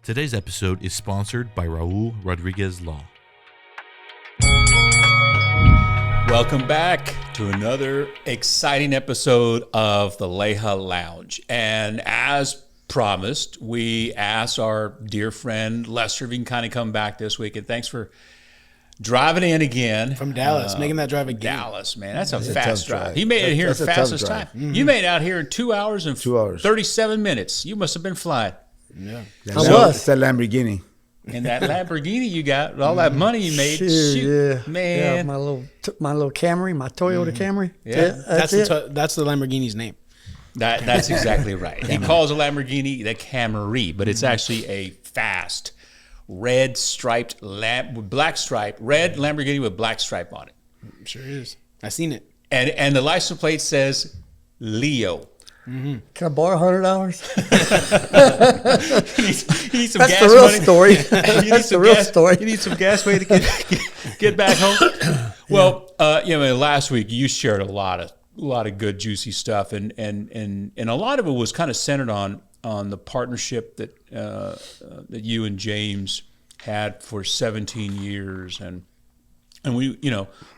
Today's episode is sponsored by Raul Rodriguez Law. Welcome back to another exciting episode of the Leija Lounge. And as promised, we asked our dear friend Lester if he can kind of come back this week. And thanks for driving in again. From Dallas, making that drive again. Dallas, man. That's a fast drive. drive. He made it here in That's a tough fastest drive. time. You made it out here in 2 hours and 37 minutes. You must have been flying. Yeah. It's a Lamborghini. And that Lamborghini you got, all that money you made, Yeah, man. Yeah, my little Camry, my Toyota Camry. Yeah. That's it. That's the Lamborghini's name. That's exactly right. He calls a Lamborghini the Camry, but it's actually a fast, red striped, black stripe, red Lamborghini with black stripe on it. Sure is. I seen it. And the license plate says Leo. Can I borrow $100? You need some That's gas the real money. story. You That's the real story. You need some gas money to get back home. Well, last week you shared a lot of good juicy stuff, and a lot of it was kind of centered on the partnership that you and James had for 17 years, and we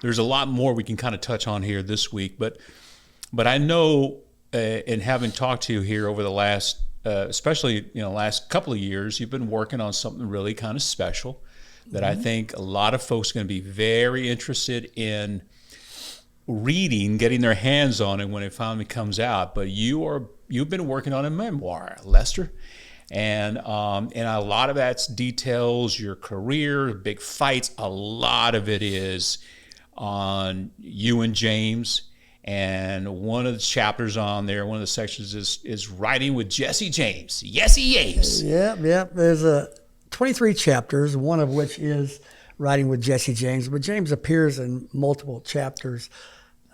there's a lot more we can kind of touch on here this week, but I know. And having talked to you here over the last, especially last couple of years, you've been working on something really kind of special that I think a lot of folks are going to be very interested in reading, getting their hands on it when it finally comes out. But you've been working on a memoir, Lester, and a lot of that's details your career, big fights. A lot of it is on you and James. And one of the chapters on there, one of the sections is writing with Jesse James. Yesy James. Yep. There's 23 chapters, one of which is writing with Jesse James. But James appears in multiple chapters,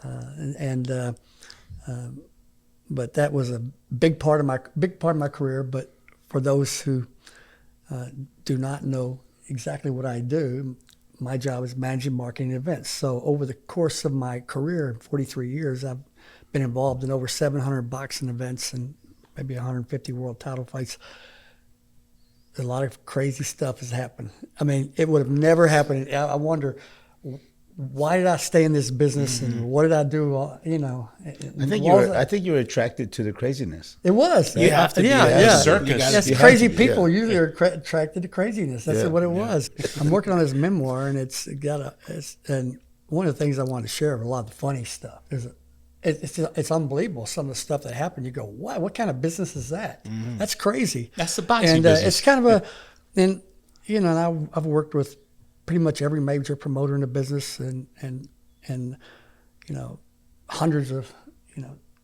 but that was a big part of my career. But for those who do not know exactly what I do, my job is managing marketing events. So over the course of my career, 43 years, I've been involved in over 700 boxing events and maybe 150 world title fights. A lot of crazy stuff has happened. I mean, it would have never happened. I wonder, why did I stay in this business and what did I do? I think you were attracted to the craziness. It was. You have to be. Yeah. Circus. That's You crazy have to be, people yeah. usually are attracted to craziness. That's what it was. I'm working on this memoir, and and one of the things I want to share with a lot of the funny stuff is it's unbelievable some of the stuff that happened. You go, wow, what kind of business is that? That's crazy. That's the boxing and business. it's kind of and I've worked with pretty much every major promoter in the business and hundreds of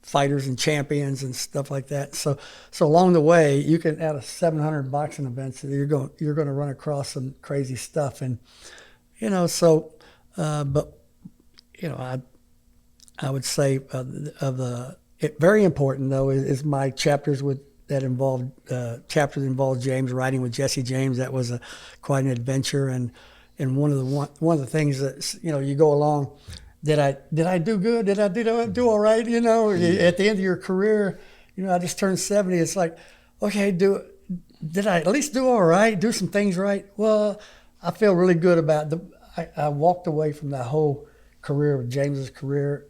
fighters and champions and stuff like that. So along the way, you can out of 700 boxing events, you're going to run across some crazy stuff, and I would say very important though is my chapters that involved James, writing with Jesse James. That was quite an adventure, and one of the things that you go along. Did I do good? Did I do all right? At the end of your career, I just turned 70. It's like, okay, did I at least do all right? Do some things right? Well, I feel really good about I walked away from that whole career of James's career,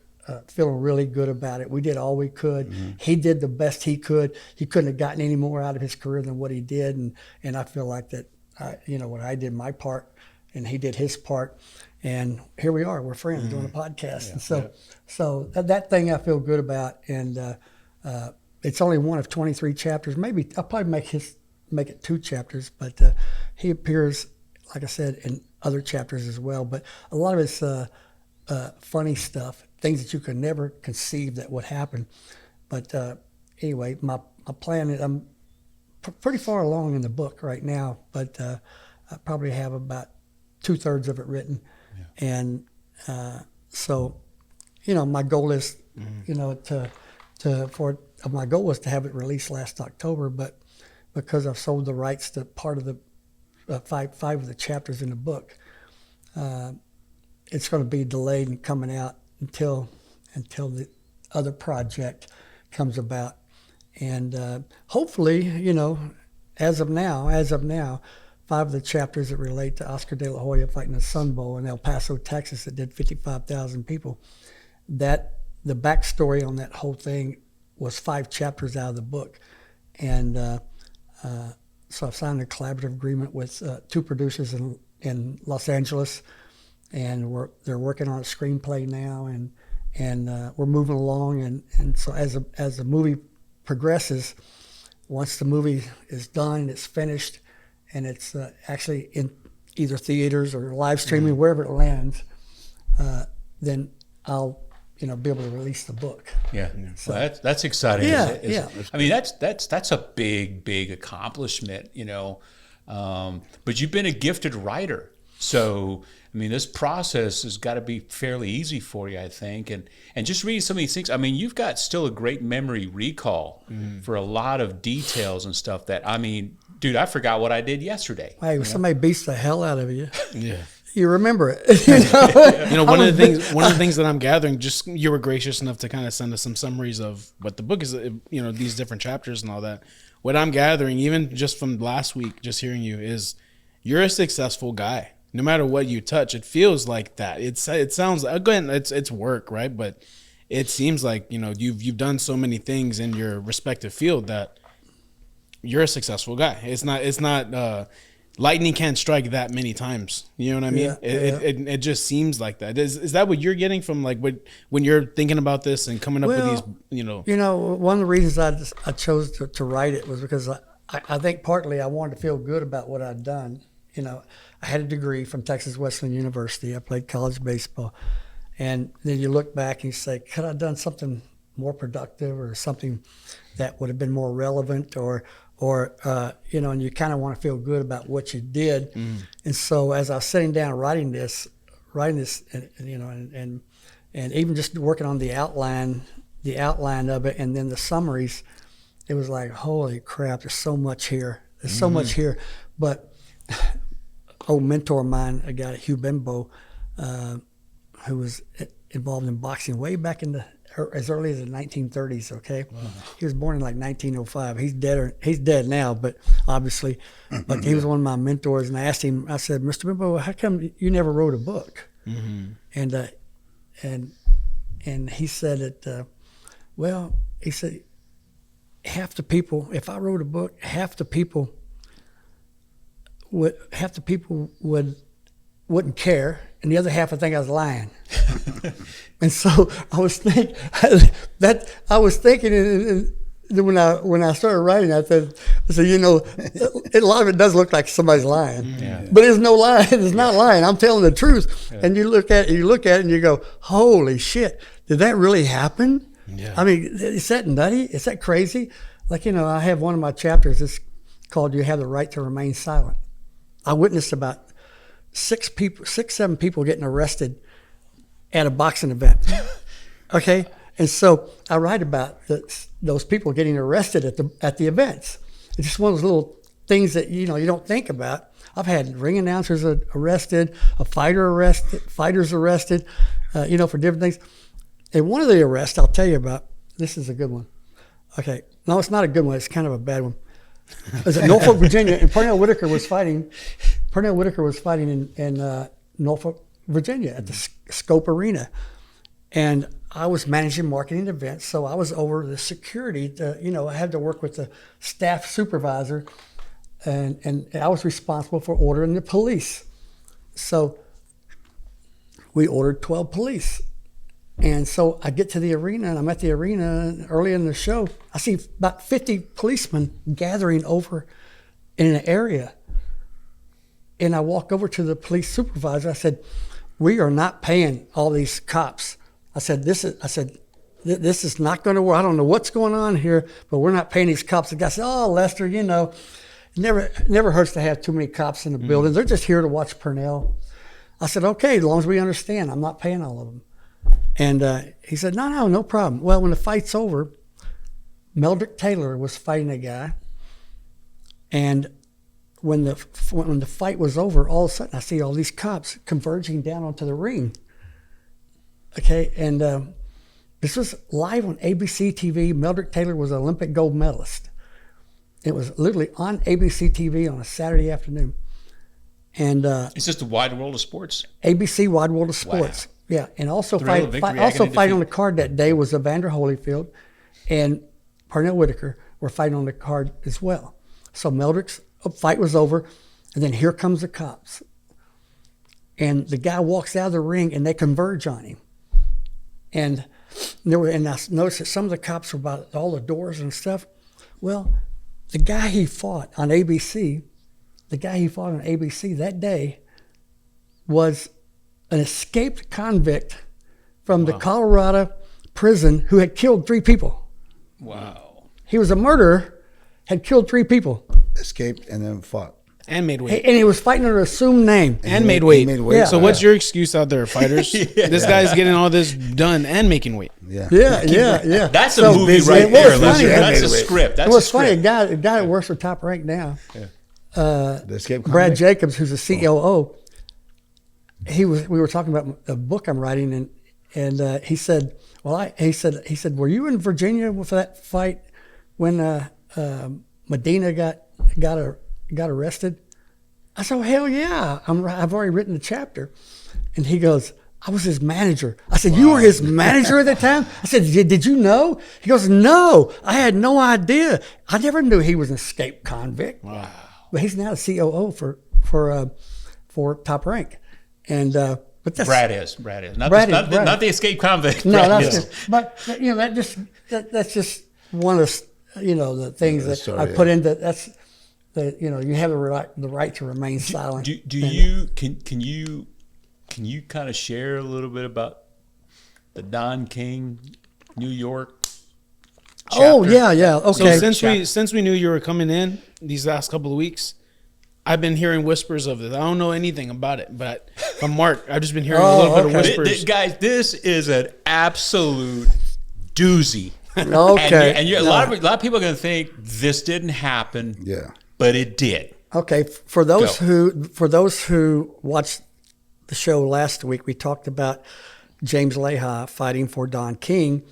feeling really good about it. We did all we could. Mm-hmm. He did the best he could. He couldn't have gotten any more out of his career than what he did, and I feel like that. When I did my part, and he did his part. And here we are. We're friends doing a podcast. Yeah, and so that thing I feel good about. And it's only one of 23 chapters. Maybe I'll probably make it 2 chapters. But he appears, like I said, in other chapters as well. But a lot of it's funny stuff, things that you could never conceive that would happen. But anyway, my plan is I'm pretty far along in the book right now. But I probably have about 2/3 of it written. And so, my goal is, my goal was to have it released last October, but because I've sold the rights to part of the five of the chapters in the book, it's going to be delayed and coming out until the other project comes about. And hopefully, as of now, 5 of the chapters that relate to Oscar De La Hoya fighting the Sun Bowl in El Paso, Texas, that did 55,000 people. That the backstory on that whole thing was 5 chapters out of the book, and so I've signed a collaborative agreement with 2 producers in Los Angeles, and they're working on a screenplay now, and we're moving along, and so as the movie progresses, once the movie is done, it's finished, and it's actually in either theaters or live streaming, wherever it lands, then I'll be able to release the book. Yeah, so that's exciting. Yeah. I mean, that's a big accomplishment, but you've been a gifted writer, so I mean, this process has got to be fairly easy for you, I think, and just reading some of these things. I mean, you've got still a great memory recall for a lot of details and stuff. That, I mean, dude, I forgot what I did yesterday. Hey, somebody beats the hell out of you. Yeah. You remember it. One of the things that I'm gathering, just you were gracious enough to kind of send us some summaries of what the book is, these different chapters and all that. What I'm gathering, even just from last week, just hearing you, is you're a successful guy. No matter what you touch, it feels like that. It sounds, again, it's work, right? But it seems like you've done so many things in your respective field that you're a successful guy. It's not. Lightning can't strike that many times. You know what I mean? It just seems like that. Is that what you're getting from when you're thinking about this and coming up with these? One of the reasons I chose to write it was because I think partly I wanted to feel good about what I'd done. I had a degree from Texas Wesleyan University. I played college baseball, and then you look back and you say, could I have done something more productive or something that would have been more relevant, or and you kind of want to feel good about what you did. And so as I was sitting down writing this, and even just working on the outline of it, and then the summaries, it was like, holy crap, there's so much here. There's so much here. But old mentor of mine, a guy, Hugh Bimbo, who was involved in boxing way back in as early as the 1930s. Okay, he was born in 1905. He's dead now, but obviously, but he was one of my mentors. And I asked him, I said, Mr. Bimbo, how come you never wrote a book? And he said that, he said, half the people, if I wrote a book, half the people wouldn't care, and the other half would think I was lying. And so I was thinking and when I started writing, I said, a lot of it does look like somebody's lying, but it's no lie. It's not lying. I'm telling the truth. And you look at it, and you go, holy shit, did that really happen? Yeah. I mean, is that nutty? Is that crazy? I have one of my chapters. It's called "You Have the Right to Remain Silent." I witnessed about 7 people getting arrested at a boxing event. Okay, and so I write about those people getting arrested at the events. It's just one of those little things that you don't think about. I've had ring announcers arrested, fighters arrested, for different things. And one of the arrests I'll tell you about. This is a good one. Okay, no, it's not a good one. It's kind of a bad one. It was at Norfolk, Virginia, and Pernell Whitaker was fighting in Norfolk, Virginia at the Scope Arena. And I was managing marketing events, so I was over the security. I had to work with the staff supervisor, and I was responsible for ordering the police. So we ordered 12 police. And so I get to the arena, and I'm at the arena, and early in the show, I see about 50 policemen gathering over in an area. And I walk over to the police supervisor. I said, we are not paying all these cops. I said, this is not going to work. I don't know what's going on here, but we're not paying these cops. The guy said, oh, Lester, it never hurts to have too many cops in the building. They're just here to watch Pernell. I said, okay, as long as we understand, I'm not paying all of them. And he said, no problem. Well, when the fight's over, Meldrick Taylor was fighting a guy. And when the fight was over, all of a sudden I see all these cops converging down onto the ring. Okay, and this was live on ABC TV. Meldrick Taylor was an Olympic gold medalist. It was literally on ABC TV on a Saturday afternoon. And It's just the wide world of sports. ABC Wide World of Sports. Wow. Yeah, and also Thrill of victory, agony, fighting on the defeat. card that day was Evander Holyfield and Parnell Whitaker were fighting on the card as well. So Meldrick's fight was over, and then here comes the cops. And the guy walks out of the ring, and they converge on him. And I noticed that some of the cops were by all the doors and stuff. Well, the guy he fought on ABC that day was an escaped convict from the Colorado prison who had killed 3 people. Wow. He was a murderer, had killed 3 people. Escaped and then fought. And made weight. And he was fighting under an assumed name. And made weight. Yeah. So what's your excuse out there, fighters? This guy's getting all this done and making weight. Yeah. Yeah. That's So a movie busy. right It was there. funny. That's a Wait. script. That's It was a funny. script. A guy that works for Top Rank now, The escape Brad convict? Jacobs, who's the COO, we were talking about a book I'm writing, and he said, he said, were you in Virginia with that fight when Medina got arrested? I said, oh, hell yeah, I've already written the chapter. And he goes, I was his manager. I said, you were his manager at the time? I said, did you know? He goes, no, I had no idea. I never knew he was an escaped convict. Wow. But he's now the COO for Top Rank. And but that's Brad is. Not Brad the, is, Brad. not the escape convict. no, Brad that's is. just, but that's just one of the things that sorry, I put into that's you have the right to remain silent. Can you kind of share a little bit about the Don King, New York? Oh chapter? yeah, okay. So since we knew you were coming in these last couple of weeks, I've been hearing whispers of this. I don't know anything about it, but from Mark, I've just been hearing a little bit of whispers. Guys, this is an absolute doozy. Okay. And a lot of people are going to think this didn't happen. Yeah. But it did. Okay, for those who watched the show last week, we talked about James Leija fighting for Don King,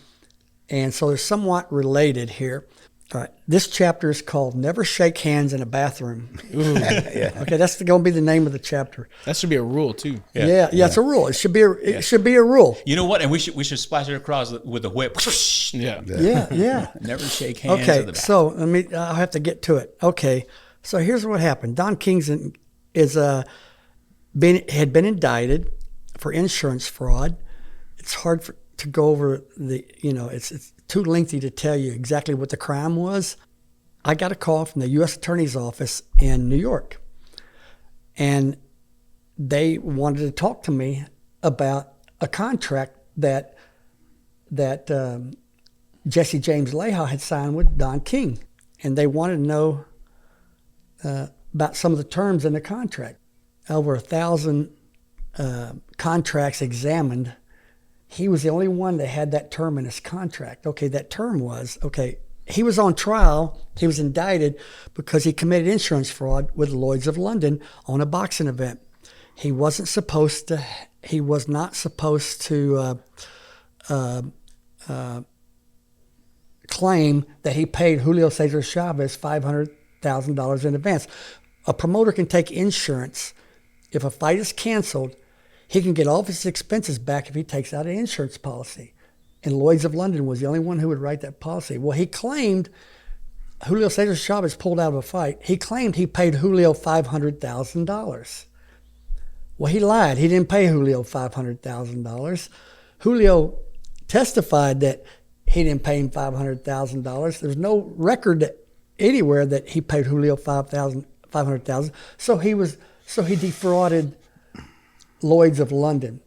and so they're somewhat related here. All right, this chapter is called "Never Shake Hands in a Bathroom." Yeah. Okay, that's going to be the name of the chapter. That should be a rule too. Yeah, it's a rule. It should be a rule. You know what? And we should splash it across with a whip. Yeah. Yeah. Never shake hands. Okay, in the back. so I'll have to get to it. Okay, so here's what happened. Don King's had been indicted for insurance fraud. It's hard to go over it's too lengthy to tell you exactly what the crime was. I got a call from the U.S. Attorney's Office in New York, and they wanted to talk to me about a contract that Jesse James Leija had signed with Don King, and they wanted to know about some of the terms in the contract. Over 1,000 contracts examined. He was the only one that had that term in his contract. Okay, that term was, he was on trial, he was indicted because he committed insurance fraud with Lloyd's of London on a boxing event. He was not supposed to claim that he paid Julio Cesar Chavez $500,000 in advance. A promoter can take insurance. If a fight is canceled, he can get all of his expenses back if he takes out an insurance policy. And Lloyd's of London was the only one who would write that policy. Well, he claimed Julio Cesar Chavez pulled out of a fight. He claimed he paid Julio $500,000. Well, he lied. He didn't pay Julio $500,000. Julio testified that he didn't pay him $500,000. There's no record anywhere that he paid Julio $500,000. So he defrauded Lloyd's of London,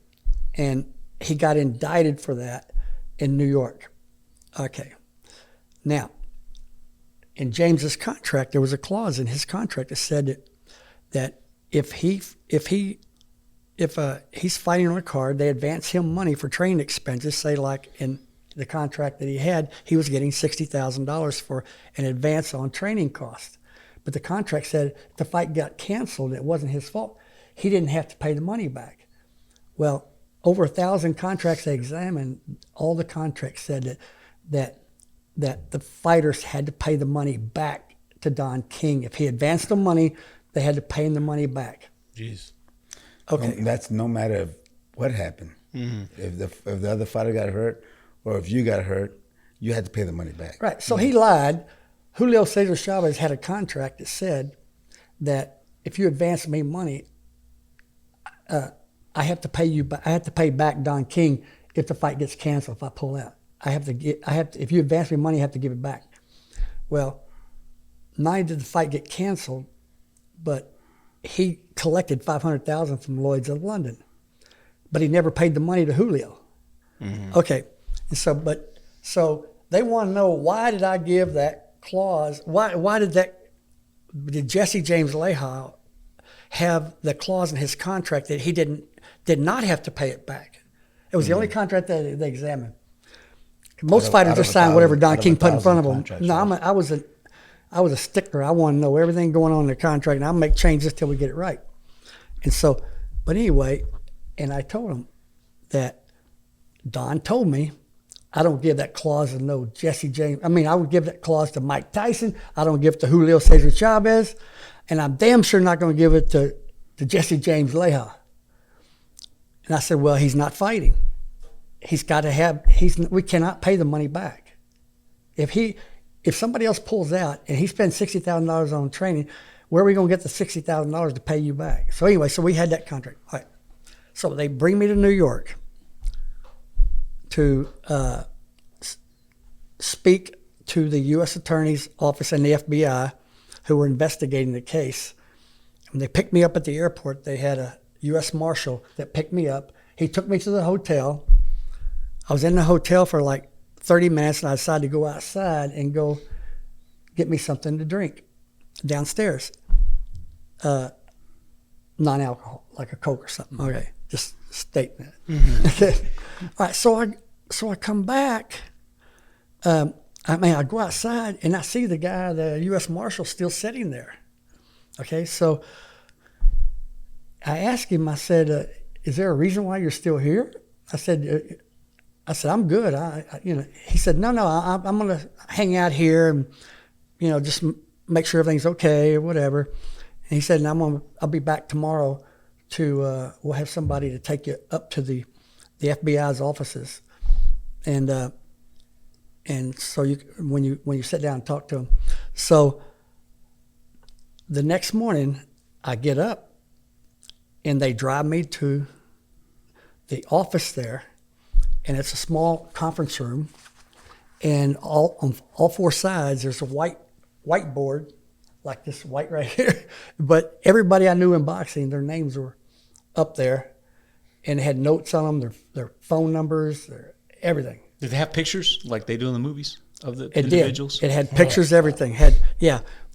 and he got indicted for that in New York. Okay. Now, in James's contract, there was a clause in his contract that said that if he's fighting on a card, they advance him money for training expenses. Say, like in the contract that he had, he was getting $60,000 for an advance on training costs. But the contract said if the fight got canceled, it wasn't his fault. He didn't have to pay the money back. Well, over 1,000 contracts they examined, all the contracts said that the fighters had to pay the money back to Don King. If he advanced them money, they had to pay him the money back. Jeez. Okay. That's no matter what happened. If the other fighter got hurt, or if you got hurt, you had to pay the money back. Right. So he lied. Julio Cesar Chavez had a contract that said that if you advance me money, I have to pay you. I have to pay back Don King if the fight gets canceled. If I pull out, if you advance me money, I have to give it back. Well, not only did the fight get canceled, but he collected $500,000 from Lloyd's of London, but he never paid the money to Julio. Okay, so they want to know, why did I give that clause? Why did Jesse James Leija have the clause in his contract that he did not have to pay it back? It was the only contract that they examined. Most fighters just sign whatever Don King put in front of them. No, I was a stickler. I want to know everything going on in the contract, and I'll make changes till we get it right. And so, but anyway, and I told him that Don told me I don't give that clause to no Jesse James. I mean, I would give that clause to Mike Tyson. I don't give it to Julio Cesar Chavez, and I'm damn sure not going to give it to Jesse James Leija. And I said, well, he's not fighting. He's got to have. We cannot pay the money back. If somebody else pulls out and he spends $60,000 on training, where are we going to get the $60,000 to pay you back? So anyway, so we had that contract. All right. So they bring me to New York to speak to the U.S. Attorney's Office and the FBI who were investigating the case. When they picked me up at the airport, they had a U.S. Marshal that picked me up. He took me to the hotel. I was in the hotel for like 30 minutes, and I decided to go outside and go get me something to drink downstairs. Non-alcohol, like a Coke or something. Okay, just stating that. All right, so I come back. I go outside, and I see the guy, the U.S. Marshal, still sitting there. Okay, so I asked him, I said, is there a reason why you're still here? I said, I'm good. He said, no, I'm going to hang out here and, just make sure everything's okay or whatever. And he said, I'll be back tomorrow we'll have somebody to take you up to the FBI's offices. And so when you sit down and talk to them. So the next morning I get up and they drive me to the office there. And it's a small conference room, and on all four sides there's a whiteboard, like this white right here. But everybody I knew in boxing, their names were up there, and it had notes on them, their phone numbers, their everything. Did they have pictures like they do in the movies of the It individuals? Did. It had pictures, everything.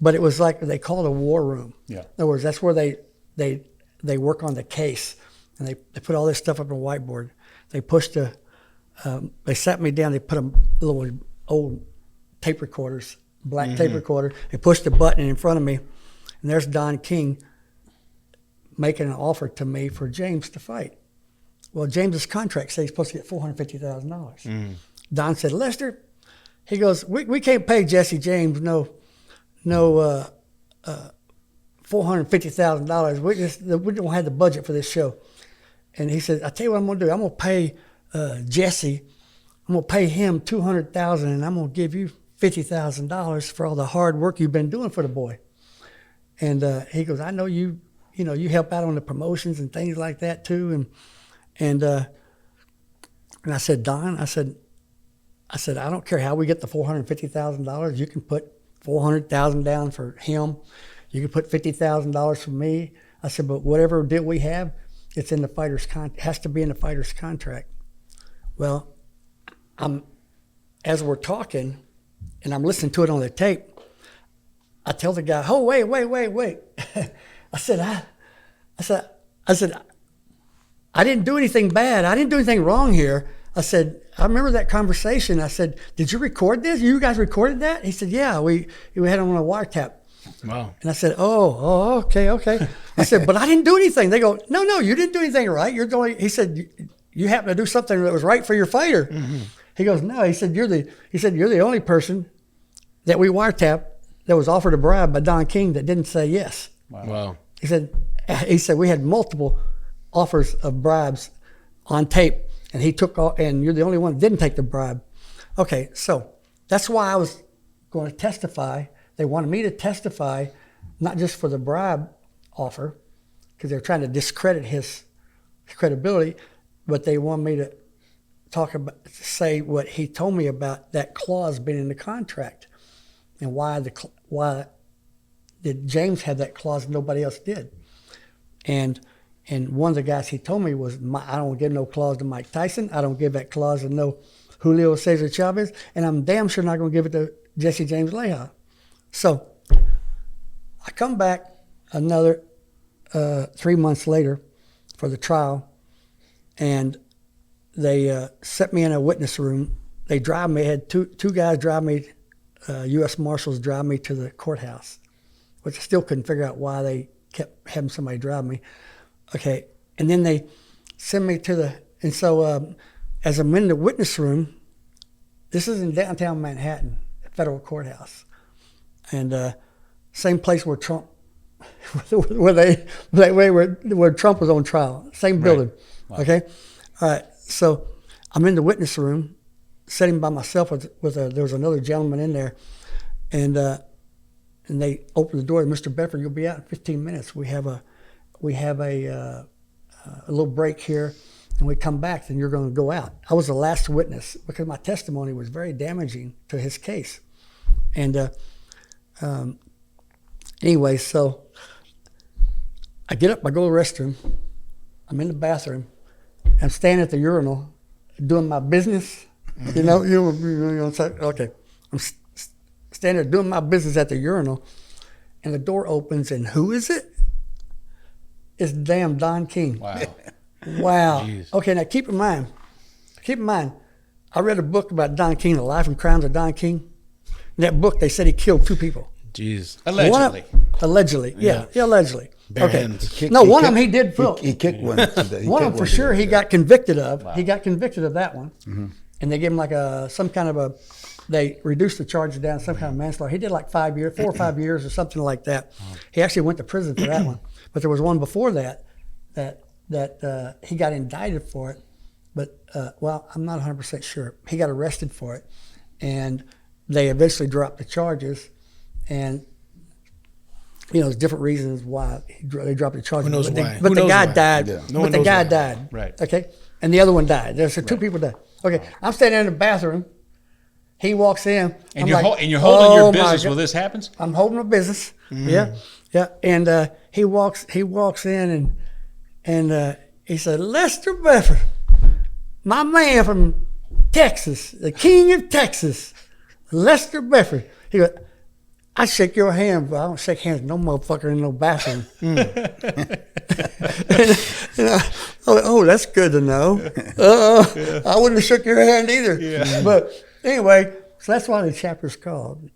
But it was like they call it a war room. Yeah. In other words, that's where they work on the case, and they put all this stuff up on a whiteboard. They pushed they sat me down. They put a little old tape recorders, black tape recorder. They pushed a button in front of me, and there's Don King making an offer to me for James to fight. Well, James's contract says he's supposed to get $450,000. Don said, Lester, he goes, we can't pay Jesse James no $450,000. We don't have the budget for this show. And he said, I tell you what I'm going to do. I'm going to pay Jesse. I'm going to pay him $200,000, and I'm going to give you $50,000 for all the hard work you've been doing for the boy. And he goes, I know you help out on the promotions and things like that too. And I said, Don, I said, I don't care how we get the $450,000. You can put $400,000 down for him. You can put $50,000 for me. I said, but whatever deal we have, it's in the fighter's has to be in the fighter's contract. Well, as we're talking, and I'm listening to it on the tape, I tell the guy, oh, wait. I said, I didn't do anything bad. I didn't do anything wrong here. I said, I remember that conversation. I said, did you record this? You guys recorded that? He said, yeah, we had it on a wiretap. Wow. And I said, oh, okay. I said, but I didn't do anything. They go, no, you didn't do anything right. You're going. He said, you happened to do something that was right for your fighter. He goes, no. He said, you're the only person that we wiretap that was offered a bribe by Don King that didn't say yes. Wow. He said we had multiple offers of bribes on tape, and he took all, and you're the only one that didn't take the bribe. Okay, so that's why I was going to testify. They wanted me to testify, not just for the bribe offer, because they're trying to discredit his credibility, but they want me to say what he told me about that clause being in the contract, and why did James have that clause and nobody else did. And one of the guys he told me was, I don't give no clause to Mike Tyson. I don't give that clause to no Julio Cesar Chavez, and I'm damn sure not going to give it to Jesse James Leija. So I come back another 3 months later for the trial, and they set me in a witness room. They drive me. I had two guys drive me, U.S. Marshals drive me to the courthouse, which I still couldn't figure out why they kept having somebody drive me. Okay, and then they send me to and so as I'm in the witness room, this is in downtown Manhattan, federal courthouse, and same place where Trump, where Trump was on trial, same building. Right. Wow. Okay, all right. So I'm in the witness room, sitting by myself there was another gentleman in there, and they open the door. Mr. Bedford, you'll be out in 15 minutes. We have a little break here, and we come back, then you're going to go out. I was the last witness because my testimony was very damaging to his case. And anyway, so I get up, I go to the restroom, I'm in the bathroom, I'm standing at the urinal doing my business. You know, okay. I'm standing there doing my business at the urinal, and the door opens, and who is it? It's damn Don King. Wow. Wow. Jeez. Okay, now keep in mind, I read a book about Don King, The Life and Crimes of Don King. In that book, they said he killed 2 people. Jeez. Allegedly. Allegedly, yeah, allegedly. Bare Okay. hands. One of them he did. He kicked one. One of them for sure he got convicted of. Wow. He got convicted of that one, and they gave him like some kind of they reduced the charges down to some kind of manslaughter. He did like 5 years, 4 or 5 years or something like that. He actually went to prison for that one. But there was one before that he got indicted for it. But, I'm not 100% sure. He got arrested for it, and they eventually dropped the charges. And, there's different reasons why they dropped the charges. Who knows why? But the guy died. Yeah. No one But the knows guy why. died. Right. Okay? And the other one died. There's 2 people died. Okay. I'm standing in the bathroom. He walks in. And I'm you're, like, you're holding "Oh, your my business God." while this happens? I'm holding my business. Yeah. And he walks in and he said, "Lester Bedford, my man from Texas, the king of Texas, Lester Bedford." He goes, "I shake your hand, but I don't shake hands with no motherfucker in no bathroom." Oh, that's good to know. I wouldn't have shook your hand either. Yeah. But anyway, so that's why the chapter's called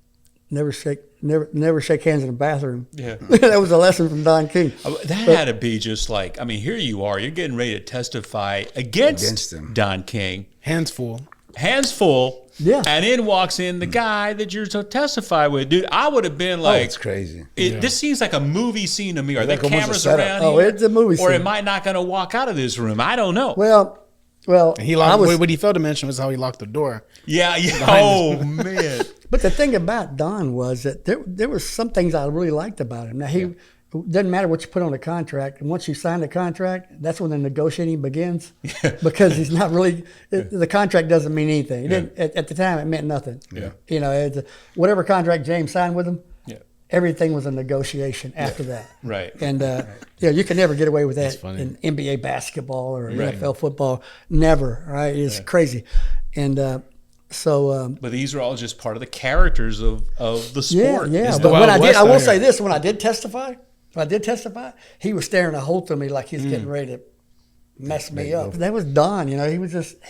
Never Shake Hands in a Bathroom. Yeah. That was a lesson from Don King. That had to be just like, here you are, you're getting ready to testify against him. Don King. Hands full. Hands full. Yeah. And in walks in the guy that you're to testify with. Dude, I would have been like, it's crazy. This seems like a movie scene to me. Are there Like almost a cameras setup. around Oh, here? it's a movie Or scene. am I not going to walk out of this room? I don't know. Well, He locked. What he failed to mention was how he locked the door. Yeah. Oh, man. but the thing about Don was that there was some things I really liked about him. Now, it doesn't matter what you put on the contract. And once you sign the contract, that's when the negotiating begins. Because he's not really, the contract doesn't mean anything. It didn't, at the time, it meant nothing. Yeah. Whatever contract James signed with him, Yeah. everything was a negotiation after that. Right. And, you can never get away with that funny. in NBA basketball or Right. NFL football. Never, right? It's crazy. And so... But these are all just part of the characters of the sport. Yeah. It's the But when Wild I did, West I will out say here. this: when I did testify, he was staring a hole through me like he was getting ready to mess me up. That was Don. It was just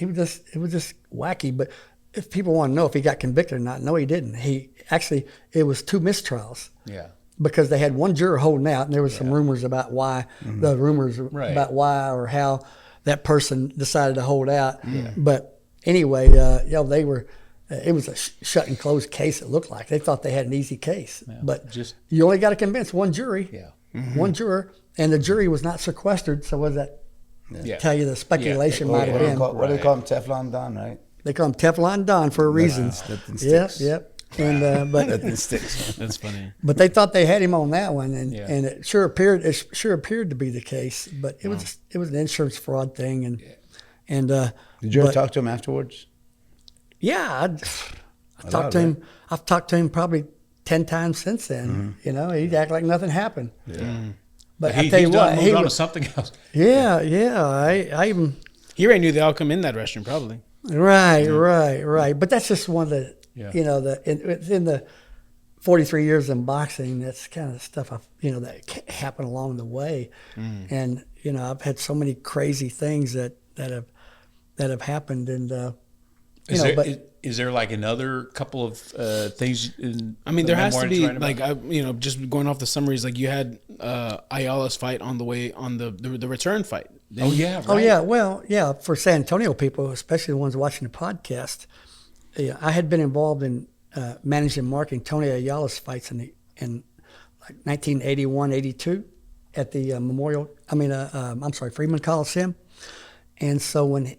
wacky. But if people want to know if he got convicted or not, no, he didn't. It was 2 mistrials. Yeah. Because they had one juror holding out, and there was some rumors about why about why or how that person decided to hold out. But anyway, It was a shut and closed case. It looked like they thought they had an easy case, but just- you only got to convince one jury, Yeah. one juror, and the jury was not sequestered. So what does that Yeah. tell you? The speculation might have been. What do they call him? Teflon Don, right? They call him Teflon Don for a reason. Nothing Yep, sticks. yep. And Nothing sticks. That's funny. but they thought they had him on that one, and Yeah. and it sure appeared to be the case. But it was an insurance fraud thing, and Did you ever but- talk to him afterwards? Yeah, I've talked to him. I've talked to him probably 10 times since then. You know, he'd act like nothing happened. Yeah. But I tell you he's what, moved on to something else. yeah. I even He already knew the outcome in that restaurant, probably. right. But that's just one of the Yeah. you know in the 43 years in boxing. That's kind of stuff that happened along the way, and I've had so many crazy things that have happened, and Is there like another couple of things? I mean, there has to be like just going off the summaries. Like you had Ayala's fight on the way on the return fight. Oh yeah, right. Oh yeah, well, yeah. For San Antonio people, especially the ones watching the podcast, I had been involved in managing and marketing Tony Ayala's fights in like 1981, 82 at the Freeman Coliseum, and so when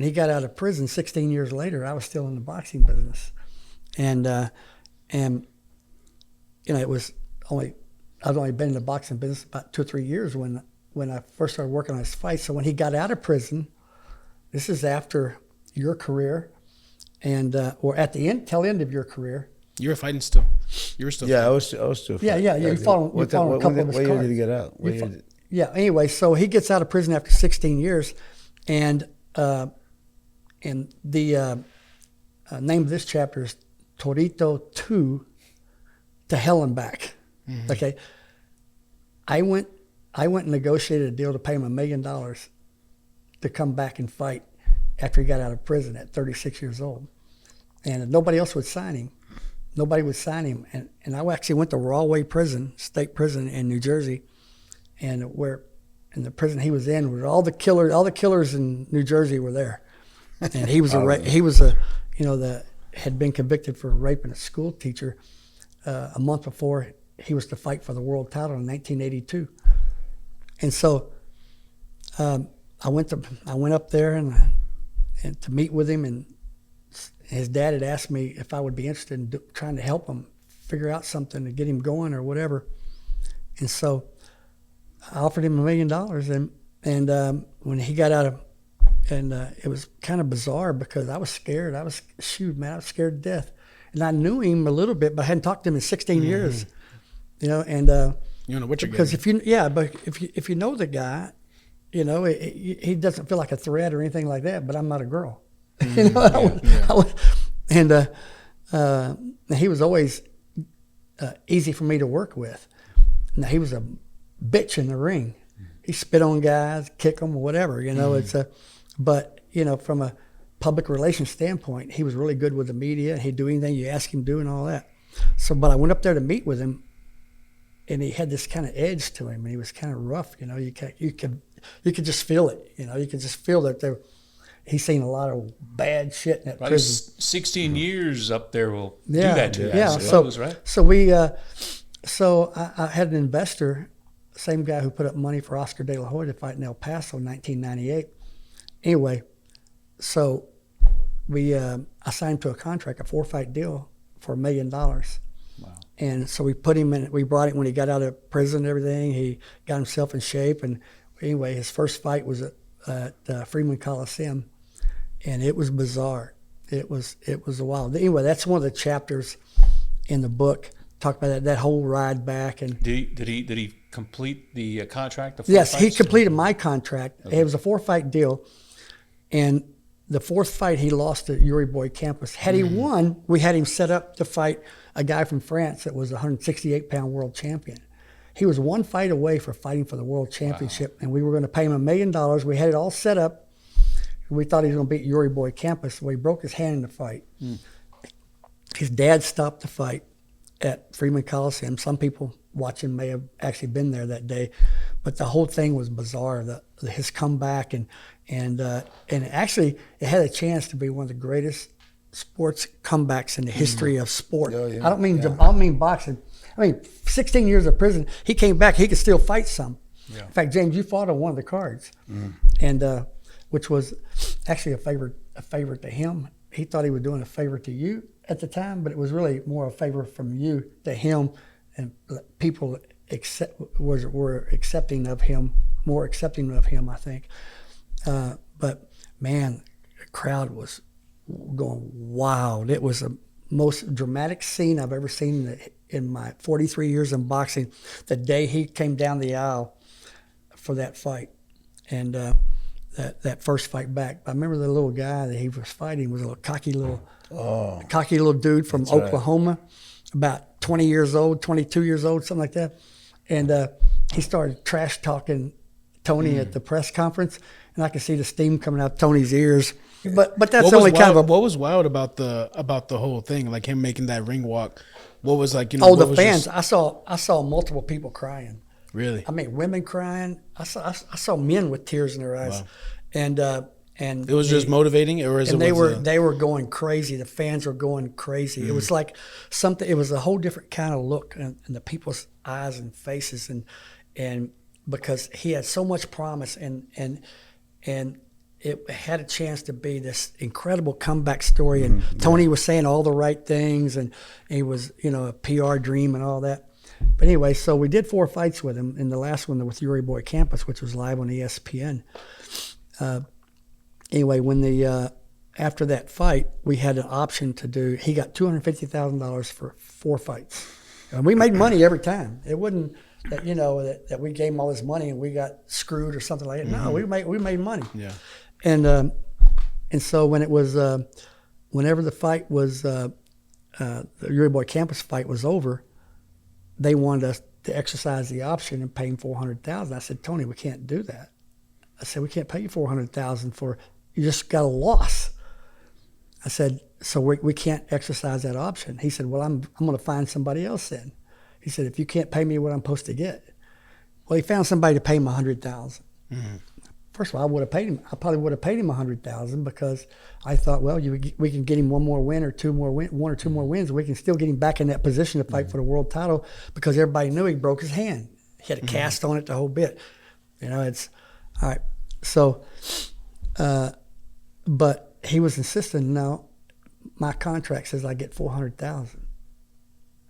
he got out of prison 16 years later, I was still in the boxing business, and it was I'd only been in the boxing business about 2 or 3 years when I first started working on his fights. So when he got out of prison, this is after your career, and or at the tail end of your career. You were fighting still. You were still. Yeah, fighting. I was still. Yeah. You fought on a couple of his What year cards. did he get out? Yeah. Anyway, so he gets out of prison after 16 years, and the name of this chapter is Torito 2 to Hell and Back. Mm-hmm. Okay. I went and negotiated a deal to pay him $1 million to come back and fight after he got out of prison at 36 years old. And nobody else would sign him. Nobody would sign him. And I actually went to Rahway Prison, state prison in New Jersey, and in the prison he was in, where all the killers in New Jersey were there. And he was had been convicted for raping a school teacher a month before he was to fight for the world title in 1982. And so I went up there and to meet with him, and his dad had asked me if I would be interested in trying to help him figure out something to get him going or whatever. And so I offered him $1 million, and when he got out of, and it was kind of bizarre because I was scared. I was scared to death, and I knew him a little bit, but I hadn't talked to him in 16 years. And you know what you're because getting. if you know the guy, he doesn't feel like a threat or anything like that. But I'm not a girl, and he was always easy for me to work with. Now he was a bitch in the ring. He spit on guys, kick them, whatever. But from a public relations standpoint, he was really good with the media. He'd do anything you ask him to do and all that. So, but I went up there to meet with him, and he had this kind of edge to him, and he was kind of rough. You could just feel it. You could just feel that he's seen a lot of bad shit in that prison. 16 years up there will do Yeah, that to you. yeah. I suppose, right? So I had an investor, same guy who put up money for Oscar De La Hoya to fight in El Paso in 1998. Anyway, so I signed him to a contract, a 4-fight deal for $1 million. Wow. And so we put him in. We brought him when he got out of prison and everything. He got himself in shape. And anyway, his first fight was at Freeman Coliseum, and it was bizarre. It was a wild. Anyway, that's one of the chapters in the book. Talk about that whole ride back. And did he complete the contract? The yes, he fights? completed my contract. Okay. It was a 4-fight deal, and the 4th fight he lost to Yuri Boy Campos. Had he won, we had him set up to fight a guy from France that was a 168-pound world champion. He was 1 fight away for fighting for the world championship, and we were going to pay him $1 million. We had it all set up. We thought he was going to beat Yuri Boy Campos, so he broke his hand in the fight. His dad stopped the fight at Freeman Coliseum. Some people watching may have actually been there that day, but the whole thing was bizarre. His comeback and actually it had a chance to be one of the greatest sports comebacks in the history of sport. Oh, yeah. I don't mean boxing. I mean, 16 years of prison. He came back. He could still fight some. Yeah. In fact, James, you fought on one of the cards, and which was actually a favor to him. He thought he was doing a favor to you at the time, but it was really more a favor from you to him, and people were accepting of him, more accepting of him, I think. But man, the crowd was going wild. It was the most dramatic scene I've ever seen in my 43 years in boxing. The day he came down the aisle for that fight, and that first fight back. I remember the little guy that he was fighting was a little cocky little dude from Oklahoma, about 20 years old, 22 years old, something like that. And he started trash talking Tony at the press conference, and I could see the steam coming out of Tony's ears. But that's only kind of a. What was wild about the whole thing, like him making that ring walk? What was like, the fans. I saw multiple people crying. Really? I mean, women crying. I saw men with tears in their eyes, wow. And it was just motivating, or they were going crazy. The fans were going crazy. It was like something. It was a whole different kind of look in the people's eyes and faces, and because he had so much promise, and it had a chance to be this incredible comeback story. And Tony was saying all the right things, and he was a PR dream and all that. But anyway, so we did 4 fights with him, and the last one with Yuri Boy Campus, which was live on ESPN. Anyway, when after that fight, we had an option to do. He got $250,000 for 4 fights, and we made money every time. It wasn't that that we gave him all this money and we got screwed or something like that. No, we made money. Yeah. And so when it was whenever the fight was the Yuri Boy Campus fight was over, they wanted us to exercise the option and pay him $400,000. I said, Tony, we can't do that. I said, we can't pay you $400,000 for you just got a loss. I said, so we can't exercise that option. He said, well, I'm going to find somebody else then. He said, if you can't pay me what I'm supposed to get. Well, he found somebody to pay him $100,000. First of all, I probably would have paid him $100,000 because I thought, well, we can get him one or two more wins, and we can still get him back in that position to fight for the world title because everybody knew he broke his hand. He had a cast on it the whole bit. It's all right. So, but he was insisting. No, my contract says I get $400,000.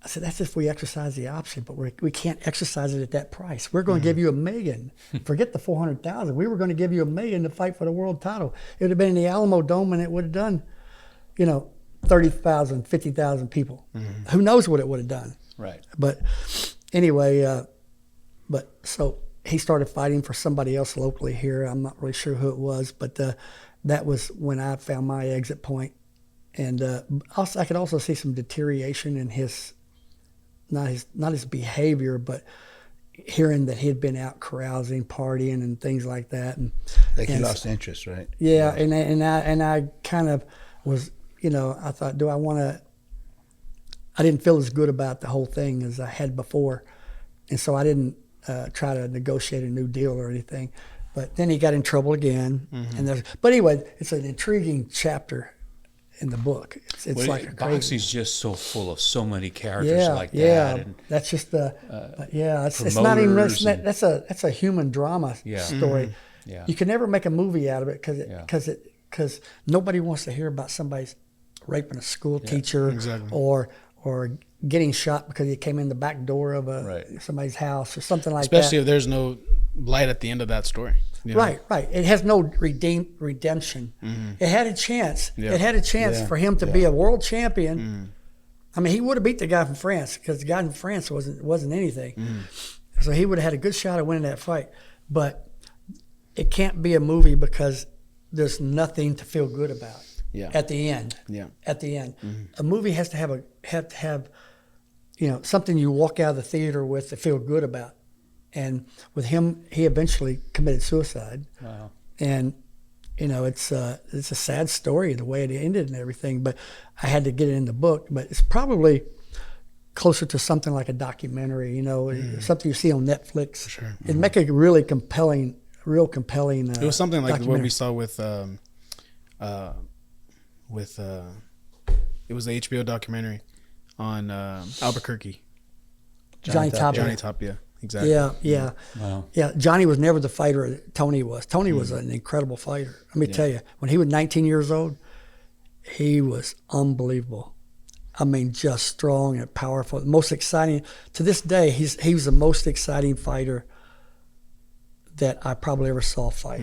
I said, that's if we exercise the option, but we can't exercise it at that price. We're going to give you $1 million. Forget the $400,000. We were going to give you $1 million to fight for the world title. It would have been in the Alamo Dome, and it would have done, 30,000, 50,000 people. Who knows what it would have done? Right. But anyway, so he started fighting for somebody else locally here. I'm not really sure who it was, but that was when I found my exit point. And also, I could also see some deterioration in his. Not his behavior, but hearing that he had been out carousing, partying, and things like that, and he lost interest, right? Yeah, and I kind of was, I thought, do I want to? I didn't feel as good about the whole thing as I had before, and so I didn't try to negotiate a new deal or anything. But then he got in trouble again, but anyway, it's an intriguing chapter in the book. It's like a crazy. Boxing's just so full of so many characters like that. And that's just it's not even that's a human drama story. Yeah. You can never make a movie out of it because nobody wants to hear about somebody's raping a school teacher or getting shot because he came in the back door of somebody's house or something like that. Especially if there's no light at the end of that story. Right. It has no redemption. It had a chance. It had a chance for him to be a world champion. I mean, he would have beat the guy from France because the guy from France wasn't anything. So he would have had a good shot at winning that fight. But it can't be a movie because there's nothing to feel good about at the end. At the end, a movie has to have something you walk out of the theater with to feel good about. And with him, he eventually committed suicide. Wow. And, it's a sad story, the way it ended and everything, but I had to get it in the book. But it's probably closer to something like a documentary, something you see on Netflix. For sure. It'd make a really compelling. It was something like what we saw with It was the HBO documentary on Albuquerque. Johnny Tapia. Johnny Tapia. Exactly. Yeah. Wow. Yeah, Johnny was never the fighter that Tony was. Tony was an incredible fighter. Let me tell you, when he was 19 years old, he was unbelievable. I mean, just strong and powerful. Most exciting. To this day, he was the most exciting fighter that I probably ever saw fight.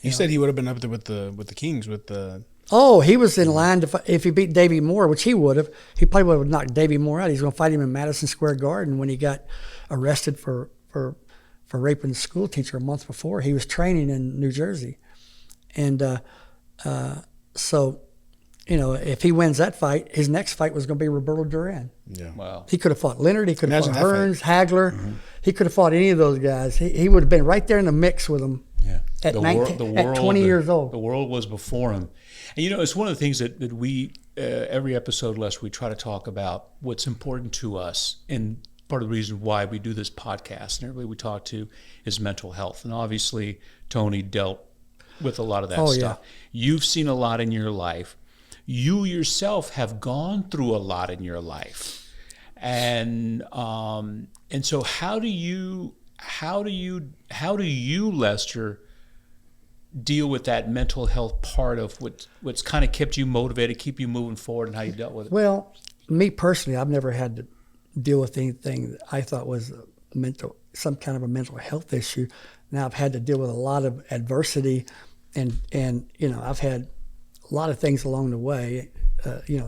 You said he would have been up there with the Kings with the. Oh, he was in line to fight. If he beat Davey Moore, which he would have, he probably would have knocked Davey Moore out. He's going to fight him in Madison Square Garden when he got arrested for raping the school teacher a month before. He was training in New Jersey. And so, if he wins that fight, his next fight was going to be Roberto Duran. Yeah. Wow. He could have fought Leonard. He could have Imagine fought that Hearns, Hagler. He could have fought any of those guys. He would have been right there in the mix with them. Yeah. At 20 years old. The world was before him. And it's one of the things that we, every episode, Les, we try to talk about what's important to us. And part of the reason why we do this podcast and everybody we talk to is mental health. And obviously, Tony dealt with a lot of that stuff. Yeah. You've seen a lot in your life. You yourself have gone through a lot in your life. And so how do you, Lester, deal with that mental health part of what's kind of kept you motivated, keep you moving forward, and how you dealt with it? Well, me personally, I've never had to deal with anything that I thought was some kind of a mental health issue. Now I've had to deal with a lot of adversity, and I've had a lot of things along the way,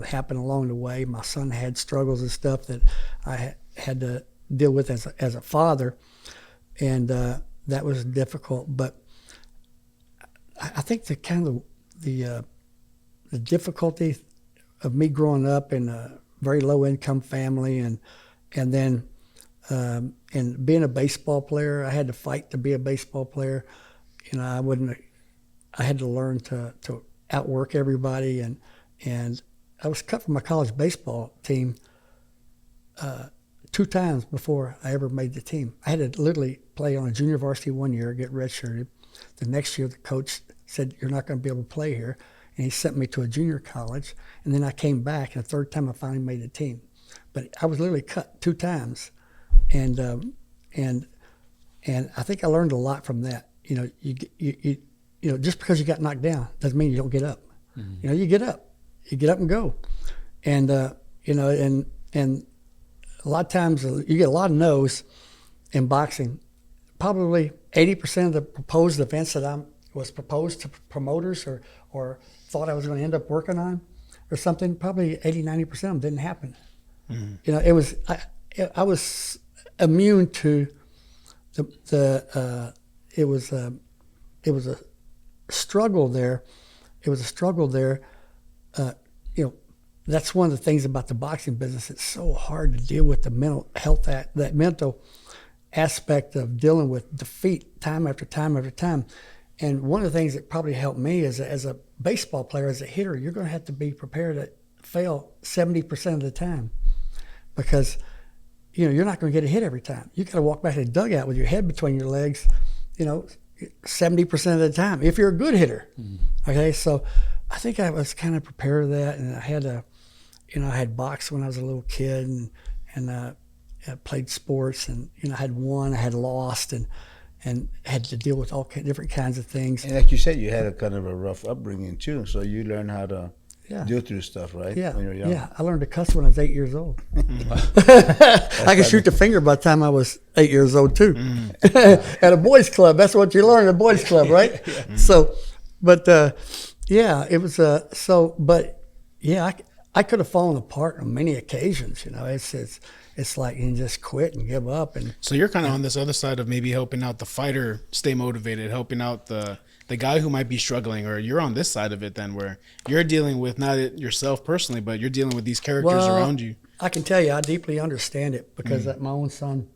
happen along the way. My son had struggles and stuff that I had to deal with as a father, and that was difficult. But I think the kind of the difficulty of me growing up in a very low income family, and then and being a baseball player, I had to fight to be a baseball player. I had to learn to outwork everybody, and I was cut from my college baseball team 2 times before I ever made the team. I had to literally play on a junior varsity 1 year, get redshirted. The next year, the coach said, "You're not going to be able to play here," and he sent me to a junior college. And then I came back, and the 3rd time I finally made the team. But I was literally cut 2 times, and I think I learned a lot from that. Just because you got knocked down doesn't mean you don't get up. Mm-hmm. You get up and go, and and a lot of times you get a lot of no's in boxing. Probably 80% of the proposed events that I was proposed to promoters or thought I was going to end up working on or something, probably 80-90% of them didn't happen. Mm-hmm. I was immune to it was a struggle there. It was a struggle there. That's one of the things about the boxing business. It's so hard to deal with the mental health, that mental aspect of dealing with defeat time after time after time. And one of the things that probably helped me is as a baseball player, as a hitter, you're going to have to be prepared to fail 70% of the time, because you're not going to get a hit every time. You got to walk back to the dugout with your head between your legs, 70% of the time, if you're a good hitter. Mm-hmm. Okay, so I think I was kind of prepared for that, and I had I had boxed when I was a little kid, and I played sports, and I had won, I had lost, and had to deal with all different kinds of things. And like you said, you had a kind of a rough upbringing too, so you learned how to deal through stuff, right? Yeah, when you were young. Yeah. I learned to cuss when I was 8 years old. I could shoot the finger by the time I was 8 years old too. At a boys' club, that's what you learn at a boys' club, right? Yeah. So, but it was I could have fallen apart on many occasions. It's like you just quit and give up. And so you're kind of on this other side of maybe helping out the fighter stay motivated, helping out the guy who might be struggling, or you're on this side of it then, where you're dealing with not yourself personally, but you're dealing with these characters around you. I can tell you, I deeply understand it, because my own son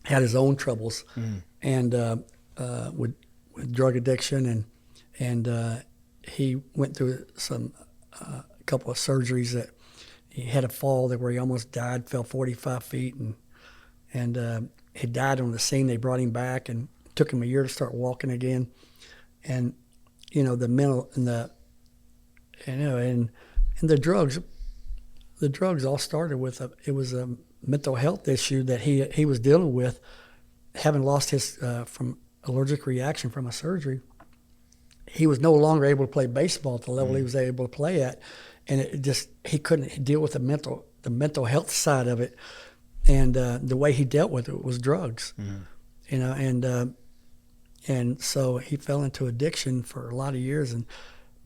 had his own troubles, and with drug addiction, and he went through a couple of surgeries that he had a fall where he almost died, fell 45 feet, and he died on the scene. They brought him back and took him a year to start walking again. And the mental and the and the drugs the drugs all started with it was a mental health issue that he was dealing with, having lost his from allergic reaction from a surgery. He was no longer able to play baseball at the level he was able to play at, and he couldn't deal with the mental health side of it, and the way he dealt with it was drugs, you know, and so he fell into addiction for a lot of years, and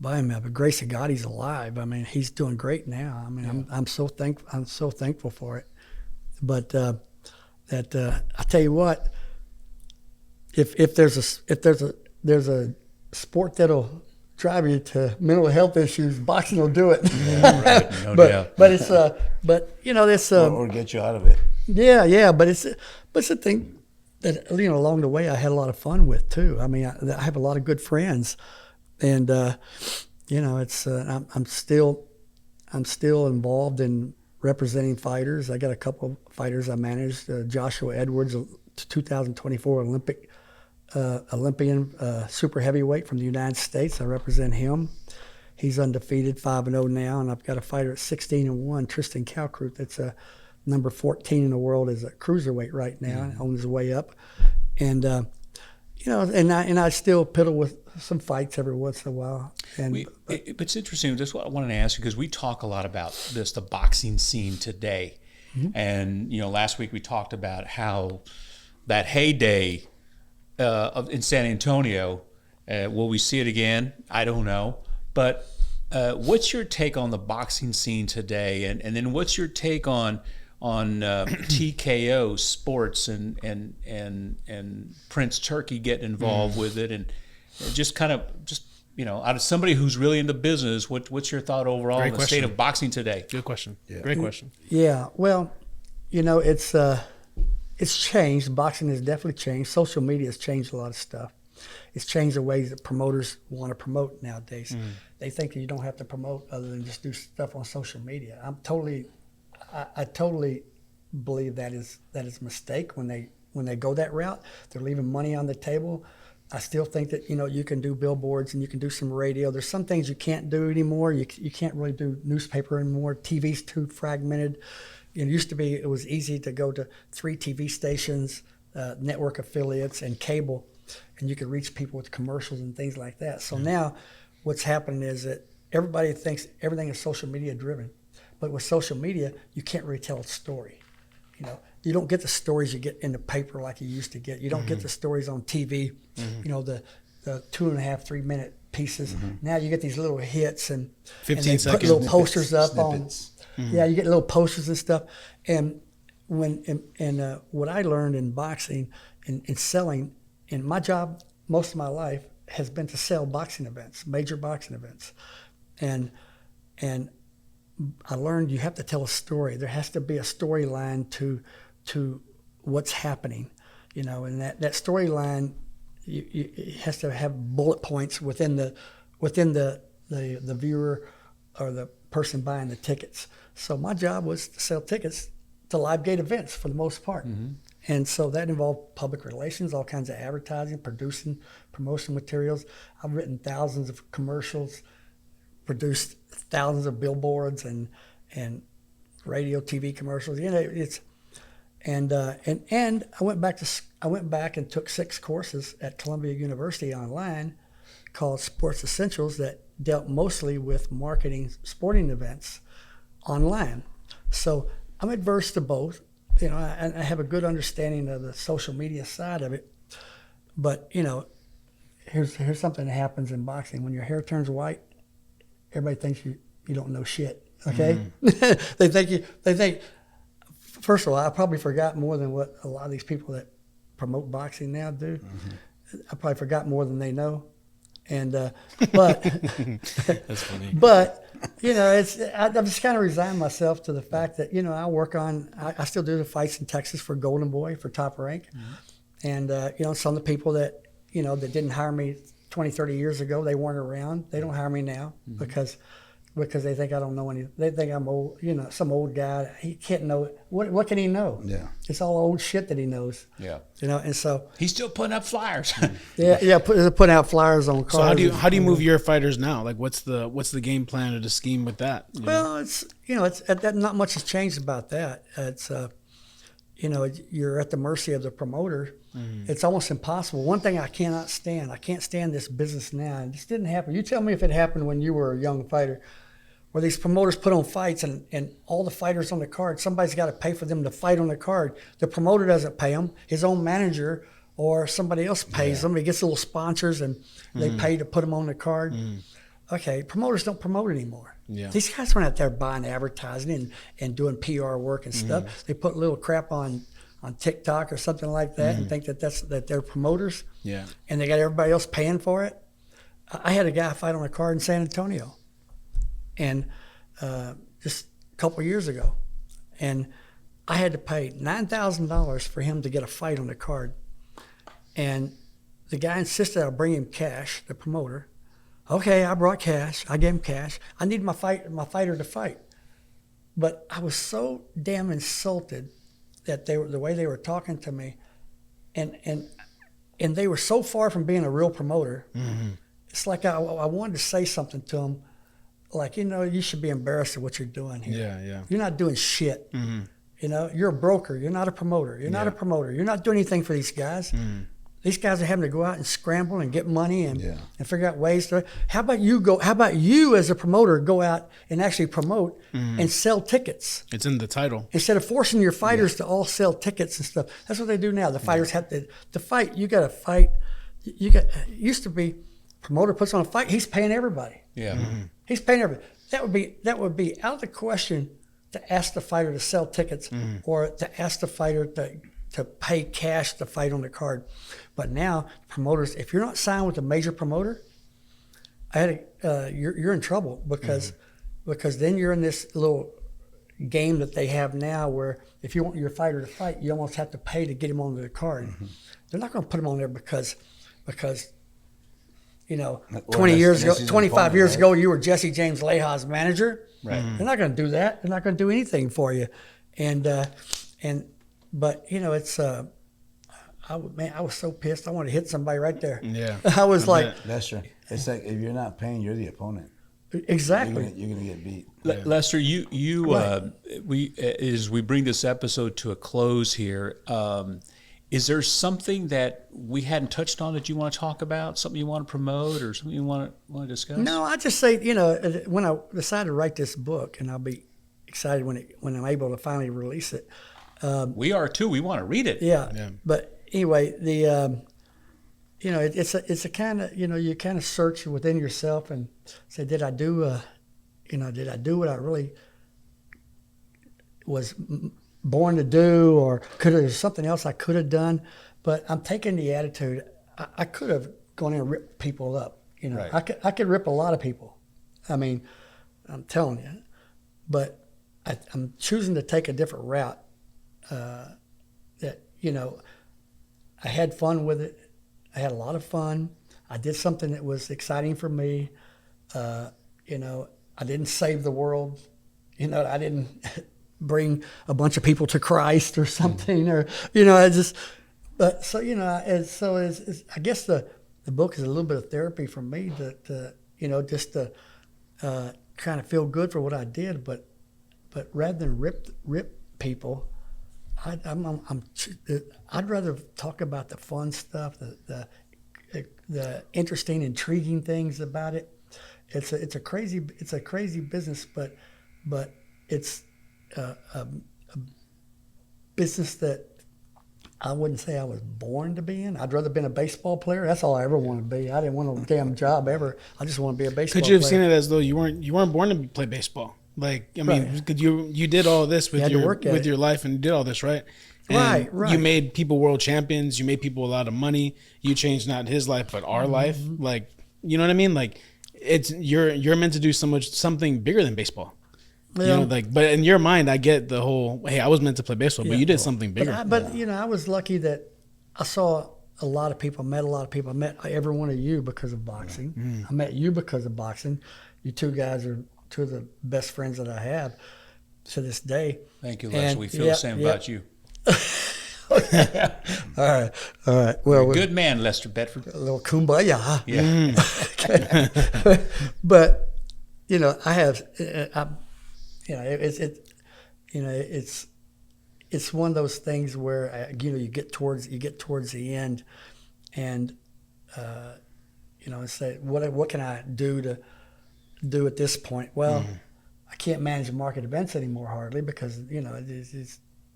by the grace of God, he's alive. I mean, he's doing great now. I mean, I'm so thankful for it. But I tell you what, if there's a sport that'll drive you to mental health issues, boxing will do it. Yeah, right. No doubt. But it's you know, this or get you out of it. yeah, but it's a thing that, you know, along the way I had a lot of fun with too. I mean, I have a lot of good friends, and you know, it's I'm still involved in representing fighters. I got a couple of fighters I managed. Joshua Edwards, 2024 Olympian super heavyweight from the United States. I represent him. He's undefeated, 5-0 now, and I've got a fighter at 16-1, Tristan Kalkrut, that's number 14 in the world as a cruiserweight right now, on his way up. And you know, and I still piddle with some fights every once in a while. And but it's interesting. That's what I wanted to ask you, because we talk a lot about the boxing scene today, and you know, last week we talked about how that heyday in San Antonio. Will we see it again? I don't know. But what's your take on the boxing scene today, and then what's your take on TKO sports and Prince Turkey getting involved with it, and just you know, out of somebody who's really into business, what's your thought overall on the state of boxing today? Good question. Yeah. Great question. Yeah, well, you know, it's changed. Boxing has definitely changed. Social media has changed a lot of stuff. It's changed the ways that promoters want to promote nowadays. They think that you don't have to promote other than just do stuff on social media. I totally believe that is a mistake when they go that route. They're leaving money on the table. I still think that, you know, you can do billboards and you can do some radio. There's some things you can't do anymore. You can't really do newspaper anymore. TV's too fragmented. It used to be, it was easy to go to 3 TV stations, network affiliates, and cable, and you could reach people with commercials and things like that. So now what's happening is that everybody thinks everything is social media driven. But with social media, you can't really tell a story. You know, you don't get the stories you get in the paper like you used to get. You don't get the stories on TV, you know, the 2.5, 3 minute pieces. Now you get these little hits and 15 and they put seconds. little posters up Snippets. on. Yeah, you get little posters and stuff. And what I learned in boxing and selling, and my job most of my life has been to sell boxing events, major boxing events, and I learned you have to tell a story. There has to be a storyline to what's happening, you know, and that storyline it has to have bullet points within the viewer or the person buying the tickets. So my job was to sell tickets to live gate events for the most part. And so that involved public relations, all kinds of advertising, producing promotion materials. I've written thousands of commercials, produced thousands of billboards and radio, TV commercials. You know, and I went back and took 6 courses at Columbia University online called Sports Essentials that dealt mostly with marketing sporting events online. So I'm adverse to both. You know, I have a good understanding of the social media side of it. But, you know, here's something that happens in boxing. When your hair turns white, everybody thinks you don't know shit, okay? They think, first of all, I probably forgot more than what a lot of these people that promote boxing now do. I probably forgot more than they know. And, but, That's funny. But, you know, I've just kind of resigned myself to the fact that, you know, I still do the fights in Texas for Golden Boy, for Top Rank. And, you know, some of the people that, you know, that didn't hire me 20, 30 years ago, they weren't around. They don't hire me now because because they think I don't know any. They think I'm old, some old guy. He can't know what can he know? Yeah. It's all old shit that he knows. Yeah. And so He's still putting up flyers. putting out flyers on cars. So how do you move your fighters now? Like what's the game plan or the scheme with that? Well, it's not much has changed about that. It's you're at the mercy of the promoter. Mm-hmm. It's almost impossible. One thing I cannot stand. I can't stand this business now. And this didn't happen. You tell me if it happened when you were a young fighter, where these promoters put on fights and all the fighters on the card, somebody's got to pay for them to fight on the card. The promoter doesn't pay them. His own manager or somebody else pays them. He gets little sponsors and they pay to put them on the card. Okay, promoters don't promote anymore. Yeah. These guys aren't out there buying advertising and doing PR work and stuff. They put little crap on TikTok or something like that and think that they're promoters. Yeah. And they got everybody else paying for it. I had a guy fight on a card in San Antonio, and just a couple of years ago, and I had to pay $9,000 for him to get a fight on the card, and the guy insisted I bring him cash. The promoter. Okay, I brought cash. I gave him cash. I need my fighter to fight. But I was so damn insulted that the way they were talking to me, and they were so far from being a real promoter. Mm-hmm. It's like I wanted to say something to them, like, you should be embarrassed of what you're doing here. Yeah, yeah. You're not doing shit. Mm-hmm. You're a broker. You're not a promoter. You're not a promoter. You're not doing anything for these guys. Mm-hmm. These guys are having to go out and scramble and get money and figure out ways to. How about you as a promoter go out and actually promote and sell tickets? It's in the title. Instead of forcing your fighters to all sell tickets and stuff. That's what they do now. The fighters have to fight. You got to fight. Used to be promoter puts on a fight. He's paying everybody. Yeah. Mm-hmm. He's paying everybody. That would be out of the question to ask the fighter to sell tickets or to ask the fighter to pay cash to fight on the card. But now promoters, if you're not signed with a major promoter, you're in trouble because then you're in this little game that they have now where if you want your fighter to fight, you almost have to pay to get him onto the card. Mm-hmm. They're not going to put him on there because 20 years ago, 25 years ago, you were Jesse James Leija's manager. Right. They're not going to do that. They're not going to do anything for you. But it's I was so pissed. I wanted to hit somebody right there. Yeah, I was like, Lester, it's like if you're not paying, you're the opponent. Exactly. You're gonna get beat. Lester, we bring this episode to a close here. Is there something that we hadn't touched on that you want to talk about? Something you want to promote, or something you want to discuss? No, I just say when I decided to write this book, and I'll be excited when I'm able to finally release it. We are too. We want to read it. Yeah. But anyway, it's a kind of you kind of search within yourself and say, did I do what I really was born to do, or there's something else I could have done? But I'm taking the attitude I could have gone in and ripped people up. Right. I could rip a lot of people. I mean, I'm telling you, but I'm choosing to take a different route. I had fun with it. I had a lot of fun. I did something that was exciting for me. I didn't save the world. I didn't bring a bunch of people to Christ or something, or I just. But so I guess the book is a little bit of therapy for me to just to kind of feel good for what I did, but rather than rip people. I'd rather talk about the fun stuff, the interesting, intriguing things about it. It's a crazy business, but it's a business that I wouldn't say I was born to be in. I'd rather been a baseball player. That's all I ever wanted to be. I didn't want a damn job ever. I just want to be a baseball player. Could you have seen it as though you weren't born to play baseball? Like, I mean, because you did all this with your life and did all this, right? And right. You made people world champions. You made people a lot of money. You changed not his life, but our life. Like, you know what I mean? Like, you're meant to do something bigger than baseball. Yeah. But in your mind, I get the whole, hey, I was meant to play baseball, but you did something bigger. But I was lucky that I saw a lot of people, met a lot of people. I met every one of you because of boxing. I met you because of boxing. You two guys are two of the best friends that I have to this day. Thank you, Lester. And, We feel the same about you. All right. Well, Good man, Lester Bedford. a little kumbaya. Yeah. But I have, it's one of those things where you get towards the end, and say what can I do to do at this point? Well, I can't manage market events anymore hardly because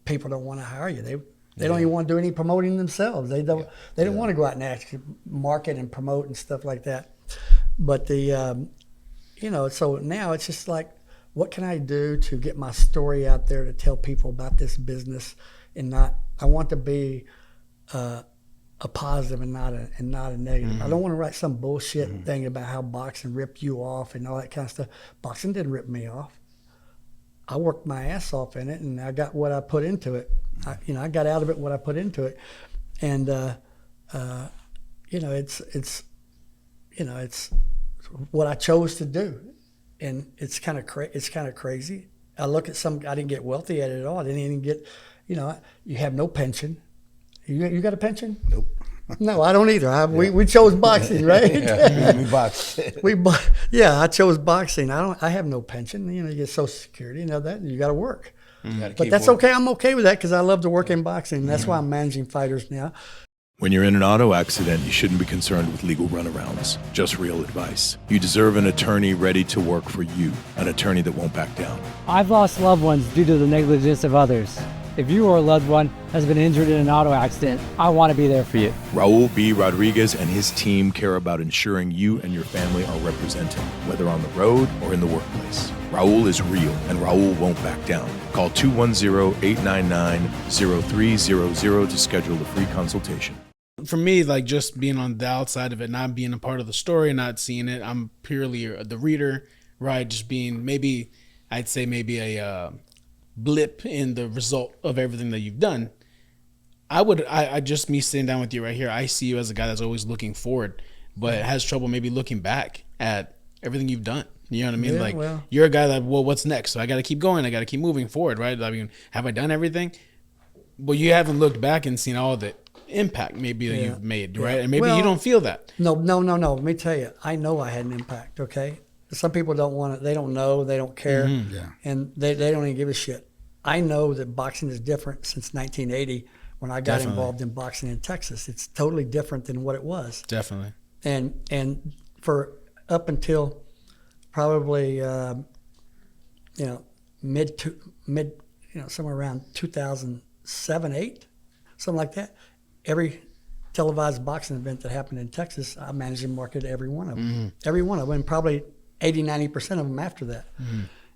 people don't want to hire you. They don't even want to do any promoting themselves. They don't want to go out and actually market and promote and stuff like that. But so now it's just like, what can I do to get my story out there to tell people about this business, I want to be a positive and not a negative. I don't want to write some bullshit thing about how boxing ripped you off and all that kind of stuff. Boxing didn't rip me off. I worked my ass off in it, and I got what I put into it. I got out of it what I put into it, and it's what I chose to do, and it's kind of crazy. I look at I didn't get wealthy at it at all. I didn't even get, you have no pension. You got a pension? Nope. No, I don't either. We chose boxing, right? We boxed. I chose boxing. I have no pension. You get Social Security, that you got to work. But that's okay. I'm okay with that because I love to work in boxing. That's why I'm managing fighters now. When you're in an auto accident, you shouldn't be concerned with legal runarounds, just real advice. You deserve an attorney ready to work for you, an attorney that won't back down. I've lost loved ones due to the negligence of others. If you or a loved one has been injured in an auto accident, I want to be there for you. Raul B. Rodriguez and his team care about ensuring you and your family are represented, whether on the road or in the workplace. Raul is real, and Raul won't back down. Call 210-899-0300 to schedule a free consultation. For me, like just being on the outside of it, not being a part of the story, not seeing it, I'm purely the reader, right? Just being I'd say maybe a blip in the result of everything that you've done. I just me sitting down with you right here, I see you as a guy that's always looking forward, but has trouble maybe looking back at everything you've done. You know what I mean? Yeah, you're a guy that, what's next? So I got to keep going. I got to keep moving forward, right? I mean, have I done everything? Well, you haven't looked back and seen all the impact maybe that you've made, right? And maybe you don't feel that. No. Let me tell you, I know I had an impact, okay? Some people don't want it. They don't know. They don't care. And they don't even give a shit. I know that boxing is different since 1980 when I got involved in boxing in Texas. It's totally different than what it was. Definitely. And for up until probably somewhere around 2007, 8, something like that. Every televised boxing event that happened in Texas, I managed and marketed every one of them. Every one of them, and probably 80-90% of them after that.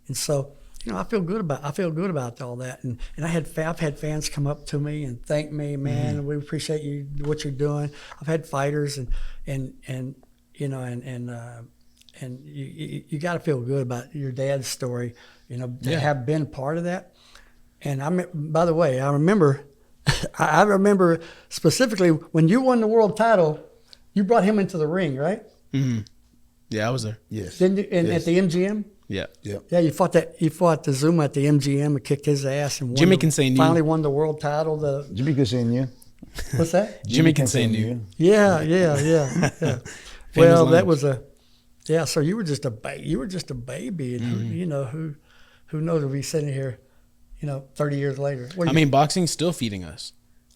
And so, I feel good about all that. And I've had fans come up to me and thank me, man. We appreciate what you're doing. I've had fighters and you got to feel good about your dad's story, to have been part of that. And by the way, I remember specifically when you won the world title, you brought him into the ring, right? Yeah, I was there. Yes. Didn't you? At the MGM? Yeah. Yeah, you fought the Zuma at the MGM and kicked his ass and Jimmy can say new. Finally won the world title. Jimmy can say new. What's that? Jimmy can say new. Yeah. Well, that was so you were just a baby, and who knows if he's sitting here, 30 years later. I mean, boxing's still feeding us.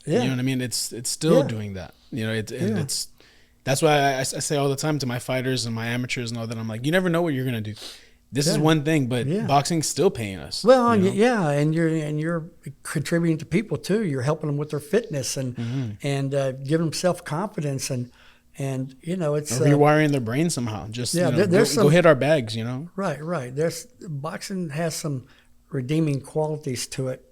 Yeah. You know what I mean? It's still doing that. It's that's why I say all the time to my fighters and my amateurs and all that. I'm like, you never know what you're gonna do. This is one thing, but boxing's still paying us. Well, and you're contributing to people too. You're helping them with their fitness and giving them self-confidence and it's rewiring their brain somehow. Just go hit our bags. Right. Boxing has some redeeming qualities to it.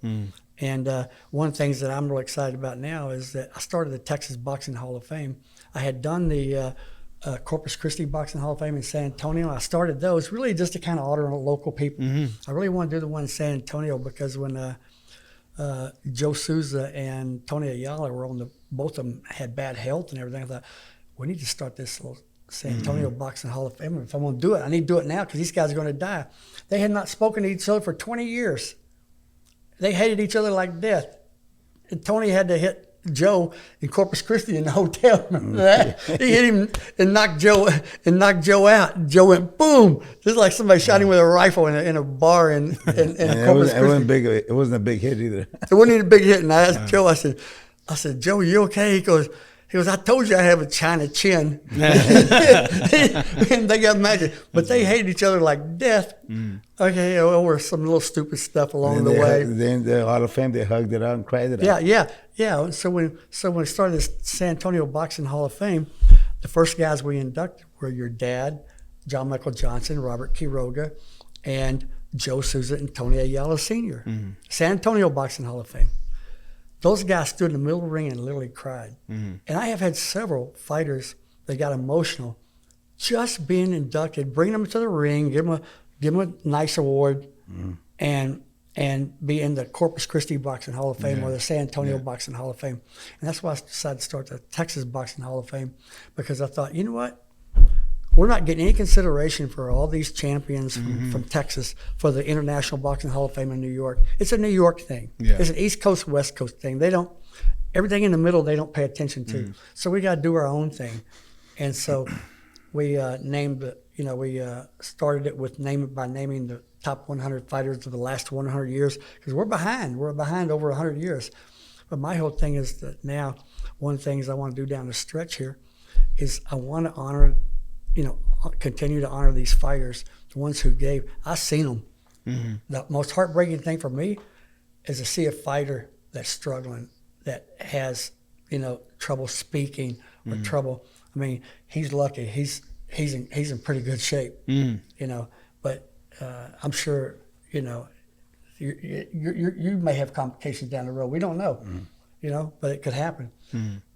And one of the things that I'm really excited about now is that I started the Texas Boxing Hall of Fame. I had done the Corpus Christi Boxing Hall of Fame in San Antonio. I started those really just to kind of honor local people. I really want to do the one in San Antonio because when Joe Souza and Tony Ayala were both of them had bad health and everything, I thought, we need to start this little San Antonio Boxing Hall of Fame. If I'm going to do it, I need to do it now because these guys are going to die. They had not spoken to each other for 20 years. They hated each other like death. And Tony had to hit Joe in Corpus Christi in the hotel. Remember that? He hit him and knocked Joe out. Joe went boom, just like somebody shot him with a rifle in a bar in Corpus Christi. It wasn't a big hit either. It wasn't even a big hit. And I asked Joe, I said, Joe, you okay? He goes, I told you I have a China chin. And they got mad. But they hated each other like death. Okay, over some little stupid stuff along the way. Then the Hall of Fame, they hugged it out and cried it out. Yeah. So when we started this San Antonio Boxing Hall of Fame, the first guys we inducted were your dad, John Michael Johnson, Robert Quiroga, and Joe Souza and Tony Ayala Sr. San Antonio Boxing Hall of Fame. Those guys stood in the middle of the ring and literally cried. And I have had several fighters that got emotional just being inducted, bring them to the ring, give them a nice award, and be in the Corpus Christi Boxing Hall of Fame or the San Antonio Boxing Hall of Fame. And that's why I decided to start the Texas Boxing Hall of Fame, because I thought, you know what? We're not getting any consideration for all these champions from Texas for the International Boxing Hall of Fame in New York. It's a New York thing. Yeah. It's an East Coast, West Coast thing. Everything in the middle they don't pay attention to. So we got to do our own thing. And so we started it with naming the top 100 fighters of the last 100 years, because we're behind. We're behind over 100 years. But my whole thing is that now one of the things I want to do down the stretch here is I want to honor, continue to honor these fighters, the ones who gave. I've seen them. The most heartbreaking thing for me is to see a fighter that's struggling, that has, trouble speaking or trouble. I mean, he's lucky. He's in pretty good shape, But I'm sure, you may have complications down the road. We don't know, but it could happen.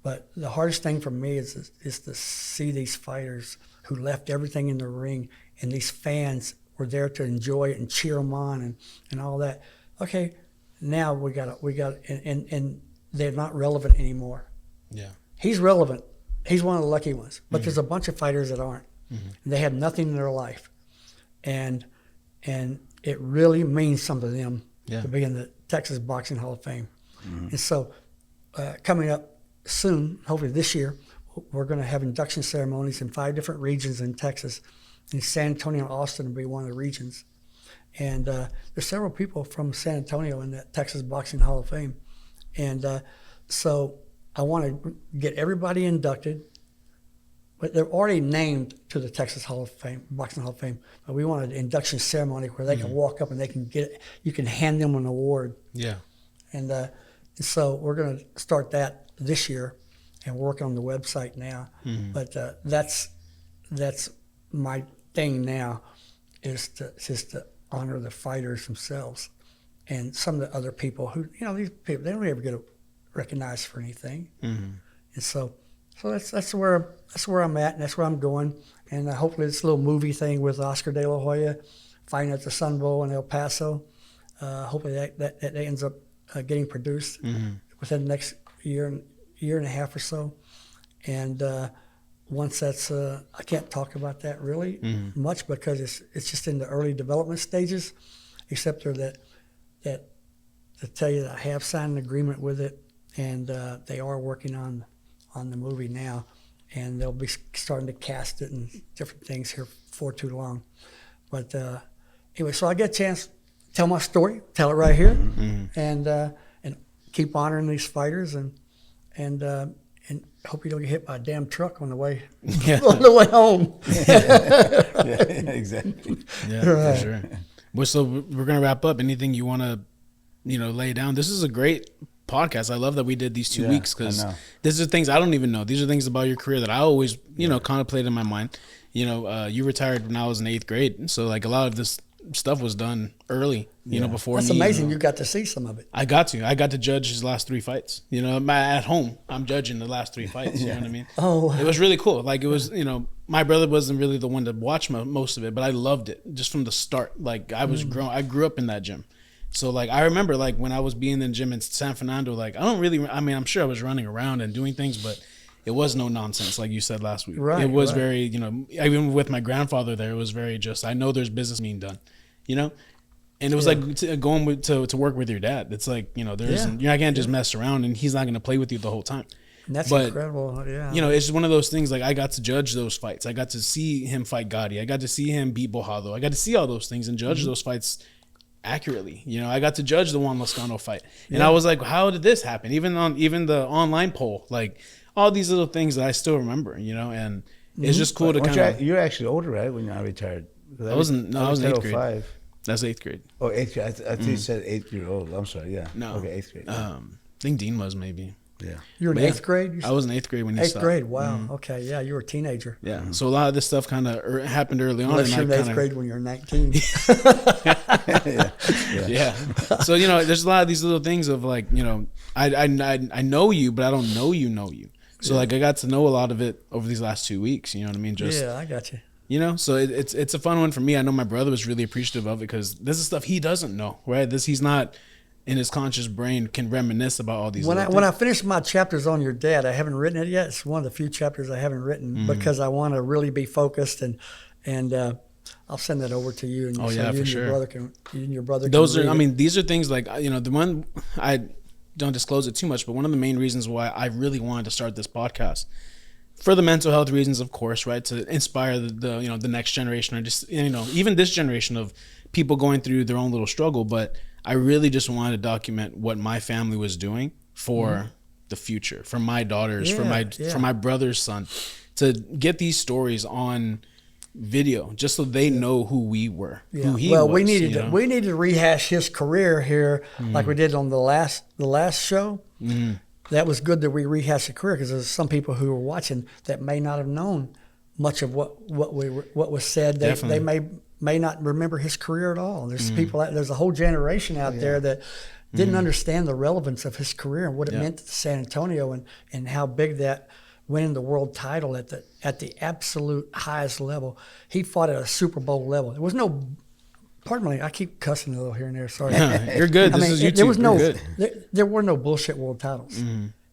But the hardest thing for me is to see these fighters who left everything in the ring, and these fans were there to enjoy it and cheer them on and all that. Okay, now we got and they're not relevant anymore. Yeah, he's relevant. He's one of the lucky ones. But there's a bunch of fighters that aren't. They have nothing in their life, and it really means something to them to be in the Texas Boxing Hall of Fame. And so, coming up soon, hopefully this year, we're going to have induction ceremonies in 5 different regions in Texas. And San Antonio and Austin will be one of the regions. And there's several people from San Antonio in the Texas Boxing Hall of Fame. And so I want to get everybody inducted, but they're already named to the Texas Hall of Fame, Boxing Hall of Fame. But we want an induction ceremony where they can walk up and they can get it. You can hand them an award. Yeah. And so we're going to start that this year, and we're working on the website now. But that's my thing now, is to honor the fighters themselves and some of the other people who, these people, they don't ever get recognized for anything. And so that's where I'm at, and that's where I'm going. And hopefully this little movie thing with Oscar De La Hoya fighting at the Sun Bowl in El Paso, hopefully that ends up getting produced within the next year and a half or so. And once that's, I can't talk about that really much, because it's just in the early development stages, except that to tell you that I have signed an agreement with it, and they are working on the movie now, and they'll be starting to cast it and different things here before too long. But anyway, so I get a chance to tell my story, tell it right here, and keep honoring these fighters, and hope you don't get hit by a damn truck on the way on the way home. Exactly. Yeah, right. For sure. Well, so we're gonna wrap up. Anything you want to, lay down? This is a great podcast. I love that we did these 2 weeks, because these are things I don't even know. These are things about your career that I always, contemplate in my mind. You retired when I was in 8th grade, so like a lot of this stuff was done early, before That's me. amazing. You got to see some of it. I got to judge his last 3 fights. At home, I'm judging the last 3 fights. You know what I mean? Oh, wow. It was really cool. Like, it was, my brother wasn't really the one to watch most of it, but I loved it just from the start. Like, I grew up in that gym. So, like, I remember, like, when I was being in the gym in San Fernando, like, I'm sure I was running around and doing things, but it was no nonsense, like you said last week. Right, It was right. very, even with my grandfather there, it was very just, I know there's business being done, And it was like going to work with your dad. It's like, there's, I can't just mess around, and he's not going to play with you the whole time. And that's But, incredible. Yeah. It's just one of those things. Like, I got to judge those fights. I got to see him fight Gotti. I got to see him beat Bojado. I got to see all those things and judge those fights accurately. I got to judge the Juan Lozcano fight, and I was like, how did this happen? Even the online poll, like all these little things that I still remember. And it's just cool to kind of. You're actually older, right? When I retired. I was in 8th grade. 05. That's 8th grade. Oh, 8th grade. I thought you said 8-year-old. I'm sorry. Yeah. No. Okay, 8th grade. I think Dean was maybe. Yeah. You were in Yeah. 8th grade? I was in 8th grade when he 8th stopped. grade. Wow. Okay. Yeah. You were a teenager. Yeah. So a lot of this stuff kind of happened early on. Unless and you're in I 8th kinda- grade when you're 19. Yeah. So there's a lot of these little things of like, I know you, but I don't know you. So like I got to know a lot of it over these last 2 weeks. You know what I mean? Just Yeah, I got you. So it's a fun one for me. I know my brother was really appreciative of it because this is stuff he doesn't know, right? He's not in his conscious brain can reminisce about all these. When little I things. finish my chapters on your dad, I haven't written it yet. It's one of the few chapters I haven't written because I want to really be focused and I'll send that over to you. And Oh, so yeah, you for and sure. you and your brother. Those can are, read it. these are things like, the one, I don't disclose it too much, but one of the main reasons why I really wanted to start this podcast, for the mental health reasons, of course, right, to inspire the next generation, or just, even this generation of people going through their own little struggle. But I really just wanted to document what my family was doing for the future, for my daughters, for my brother's son, to get these stories on video, just so they know who we were, who he was. we needed to rehash his career here, like we did on the last show. That was good that we rehashed the career because there's some people who were watching that may not have known much of what was said. They may not remember his career at all. There's there's a whole generation out there that didn't understand the relevance of his career and what it meant to San Antonio and how big that winning the world title at the absolute highest level. He fought at a Super Bowl level. There was no, pardon me, I keep cussing a little here and there. Sorry. You're good. This is YouTube. There was no, You're good. there were no bullshit world titles.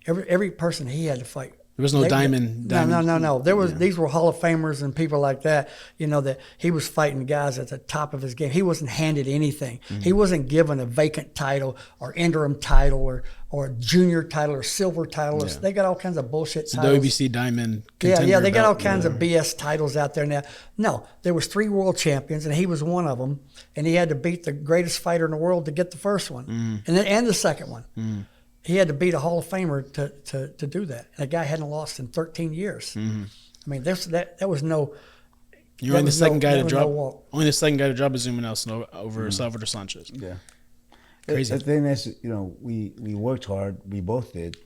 Every person he had to fight. There was no diamond. No. There was these were Hall of Famers and people like that. That he was fighting guys at the top of his game. He wasn't handed anything. He wasn't given a vacant title or interim title or a junior title or silver title. They got all kinds of bullshit titles. WBC diamond. Yeah, they got all kinds of BS titles out there now. No, there was 3 world champions, and he was one of them, and he had to beat the greatest fighter in the world to get the first one, and the second one. He had to beat a Hall of Famer to do that. And the guy hadn't lost in 13 years. That was no. You're only the second guy to drop. walk. Only the second guy to drop a Zuma Nelson over Salvador Sanchez. Yeah. Crazy. The thing is, we worked hard. We both did.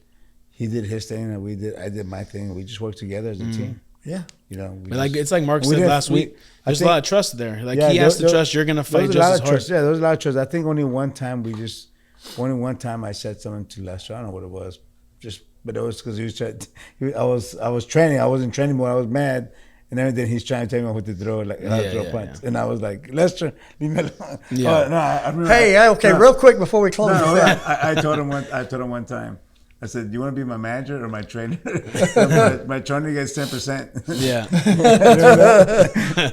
He did his thing, and I did my thing. We just worked together as a team. Yeah. But it's like Mark said last week. There's a lot of trust there. Like he has to trust you're gonna fight just as hard. Yeah, there was a lot of trust. I think only one time I said something to Lester. I don't know what it was. But it was because he was trying. I was training. I wasn't training more. I was mad. And then he's trying to tell me what to throw, like how to throw a punch. And I was like, Lester, leave me alone. Yeah. Real quick before we close. I told him one time. I said, "Do you want to be my manager or my trainer? my trainer gets 10%. Yeah.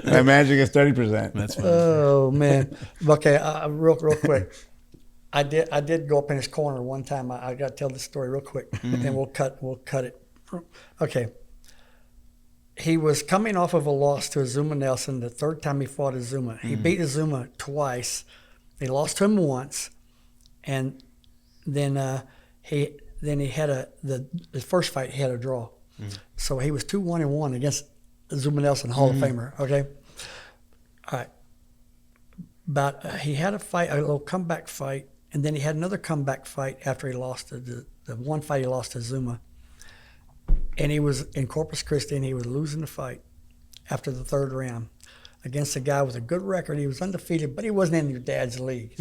My manager gets 30%. That's funny. Oh man. Okay, real quick. I did go up in his corner one time. I got to tell this story real quick, and we'll cut it. Okay. He was coming off of a loss to Azuma Nelson the third time he fought Azuma. He beat Azuma twice. He lost to him once, and then he had the first fight he had a draw. So he was 2-1-1 against Azuma Nelson, Hall of Famer. Okay, all right. But he had a little comeback fight, and then he had another comeback fight after he lost the one fight he lost to Zuma. And he was in Corpus Christi, and he was losing the fight after the third round against a guy with a good record. He was undefeated, but he wasn't in your dad's league.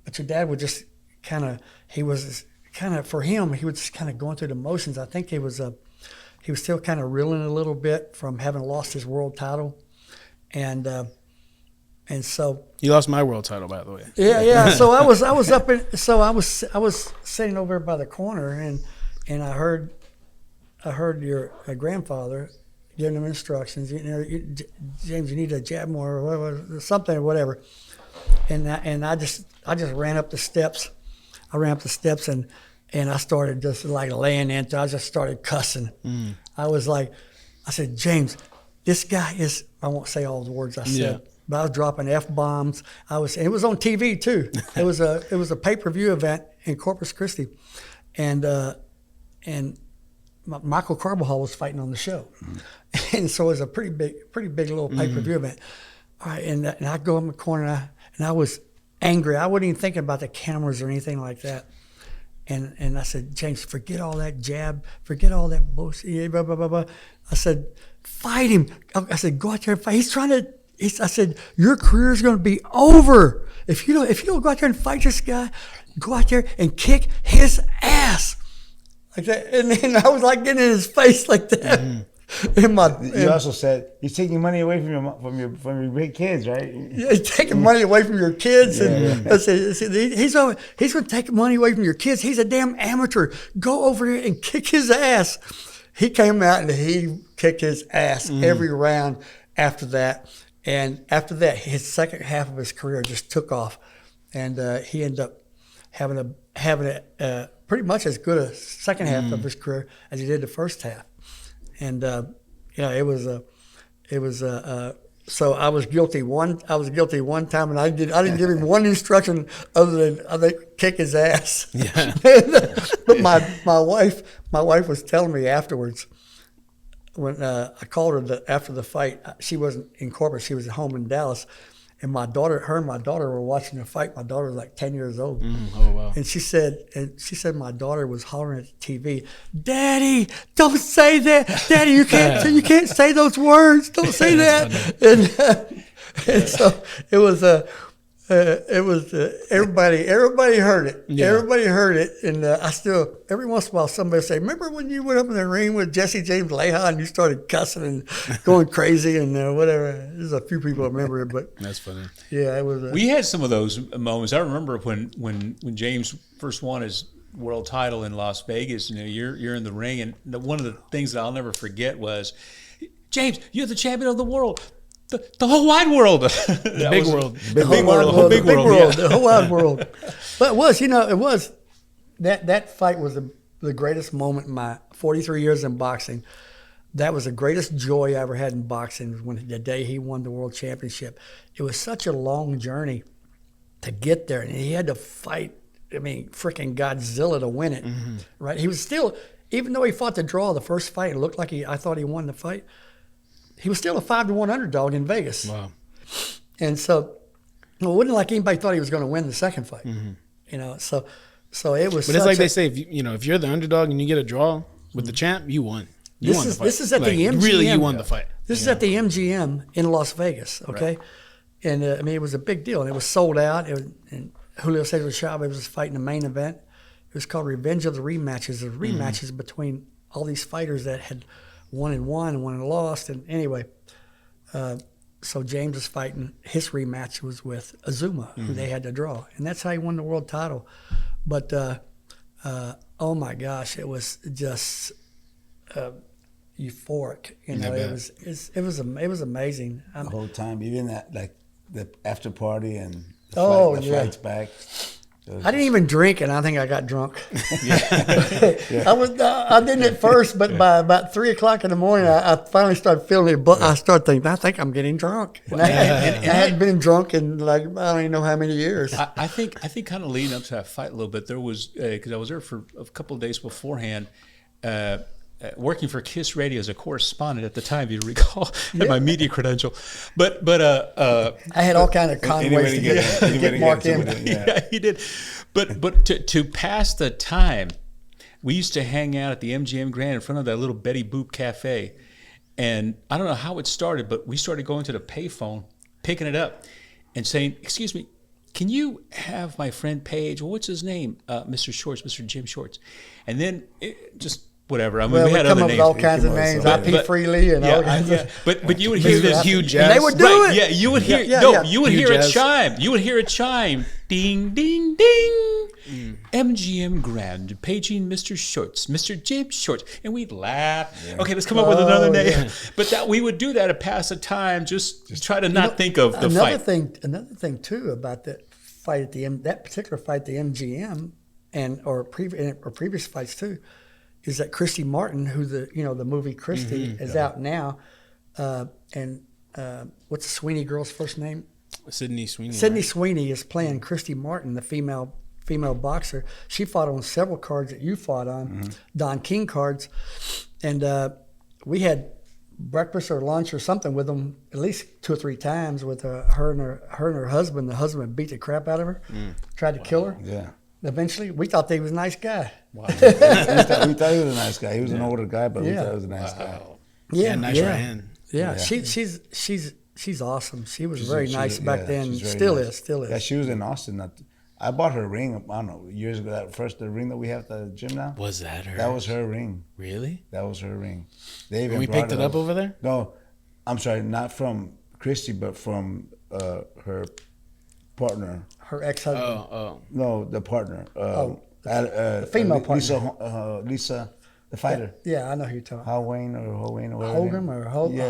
But your dad would just for him, he was just kind of going through the motions. I think he was still kind of reeling a little bit from having lost his world title. And so he lost my world title, by the way. Yeah. So I was sitting over by the corner, and I heard I heard your grandfather giving him instructions. James, you need to jab more, or something, or whatever. And I just ran up the steps. I ran up the steps and I started just like laying into. I just started cussing. I said, James, this guy is. I won't say all the words I said, but I was dropping F-bombs. It was on TV too. It was a pay-per-view event in Corpus Christi, and Michael Carbajal was fighting on the show, and so it was a pretty big little pay-per-view event. All right, and I go in the corner and I was angry. I wasn't even thinking about the cameras or anything like that. And I said, James, forget all that jab, forget all that bullshit, blah, blah, blah, blah. I said, fight him. I said, go out there and fight. I said, your career is going to be over. If you don't go out there and fight this guy, go out there and kick his ass. Like that. And then I was like getting in his face like that. You also said he's taking money away from your big kids, right? Yeah, he's taking money away from your kids, and I said, he's going to take money away from your kids. He's a damn amateur. Go over there and kick his ass. He came out and he kicked his ass every round after that, and after that, his second half of his career just took off, and he ended up having a pretty much as good a second half of his career as he did the first half. And it was so I was guilty one time, and I didn't give him one instruction other than kick his ass. Yeah. But my wife was telling me afterwards, when I called her after the fight. She wasn't in Corpus, she was at home in Dallas. And my daughter were watching the fight. My daughter was like 10 years old. Oh wow! And she said my daughter was hollering at the TV, "Daddy, don't say that! Daddy, you can't say those words. Don't say that!" And so it was everybody heard it. Yeah. Everybody heard it, and I still every once in a while somebody say, "Remember when you went up in the ring with Jesse James Leija and you started cussing and going crazy and whatever?" There's a few people remember it, but that's funny. Yeah, it was. We had some of those moments. I remember when James first won his world title in Las Vegas. You're in the ring, and one of the things that I'll never forget was, James, you're the champion of the world. The whole wide world. The big world. The whole wide world. But it was that fight was the greatest moment in my 43 years in boxing. That was the greatest joy I ever had in boxing, when the day he won the world championship. It was such a long journey to get there, and he had to fight, freaking Godzilla to win it. Right? He was still, even though he fought the draw the first fight, it looked like I thought he won the fight. He was still a 5-1 underdog in Vegas. Wow. And so it wasn't like anybody thought he was going to win the second fight. So it was. But it's like they say, if you're the underdog and you get a draw with the champ, you won. This is at the MGM. Really, you won the fight. This is at the MGM in Las Vegas, okay? Right. And, it was a big deal. And it was sold out. And Julio Cesar Chavez was fighting the main event. It was called Revenge of the Rematches. There were rematches between all these fighters that had one and lost. And anyway, so James was fighting. His rematch was with Azuma, who they had to draw. And that's how he won the world title. But, oh, my gosh, it was just euphoric. It was amazing. The whole time, even that, like the after party and the flights back. I didn't even drink, and I think I got drunk. I didn't at first, but by about 3 o'clock in the morning, I finally started feeling it. But I started thinking, I think I'm getting drunk. And I hadn't been drunk in I don't even know how many years. I think kind of leading up to that fight a little bit, there was, because I was there for a couple of days beforehand, working for KISS Radio as a correspondent at the time, if you recall, had my media credential. But I had all kind of conways to get marked in. Yeah, he did. But to pass the time, we used to hang out at the MGM Grand in front of that little Betty Boop Cafe. And I don't know how it started, but we started going to the payphone, picking it up, and saying, "Excuse me, can you have my friend Paige? Well, what's his name? Mr. Shorts, Mr. Jim Shorts." And then whatever. I mean, we had other names. All kinds of names. IP Freely and all kinds of. But you would hear this huge jazz. And they would do it. Yeah, you would hear. You would hear it chime. You would hear it chime. Ding, ding, ding. MGM Grand, paging Mr. Shorts, Mr. James Shorts, and we'd laugh. Okay, let's come up with another name. Yeah. But that we would do that to pass the time, just try to not think of the fight. Another thing too about that fight at that particular fight at the MGM, or previous fights too, is that Christy Martin, who the movie Christy is out now, and what's the Sweeney girl's first name? Sydney Sweeney. Sydney Sweeney is playing Christy Martin, the female boxer. She fought on several cards that you fought on, Don King cards, and we had breakfast or lunch or something with them at least 2 or 3 times with her and her husband. The husband beat the crap out of her, tried to kill her. Yeah. Eventually, we thought they was a nice guy. Wow. we thought he was a nice guy. He was an older guy, but we thought he was a nice guy. Yeah, nice right hand. Yeah, she's awesome. She was very nice back then. Still is. Yeah, she was in Austin. I bought her ring, I don't know, years ago. The ring that we have at the gym now. Was that her? That was her ring. Really? That was her ring. They even we picked it up over there? No, I'm sorry, not from Christy, but from her partner. Her ex-husband. Oh. No, the partner. the female partner. Lisa, the fighter. Yeah, I know who you're talking about. Hogan or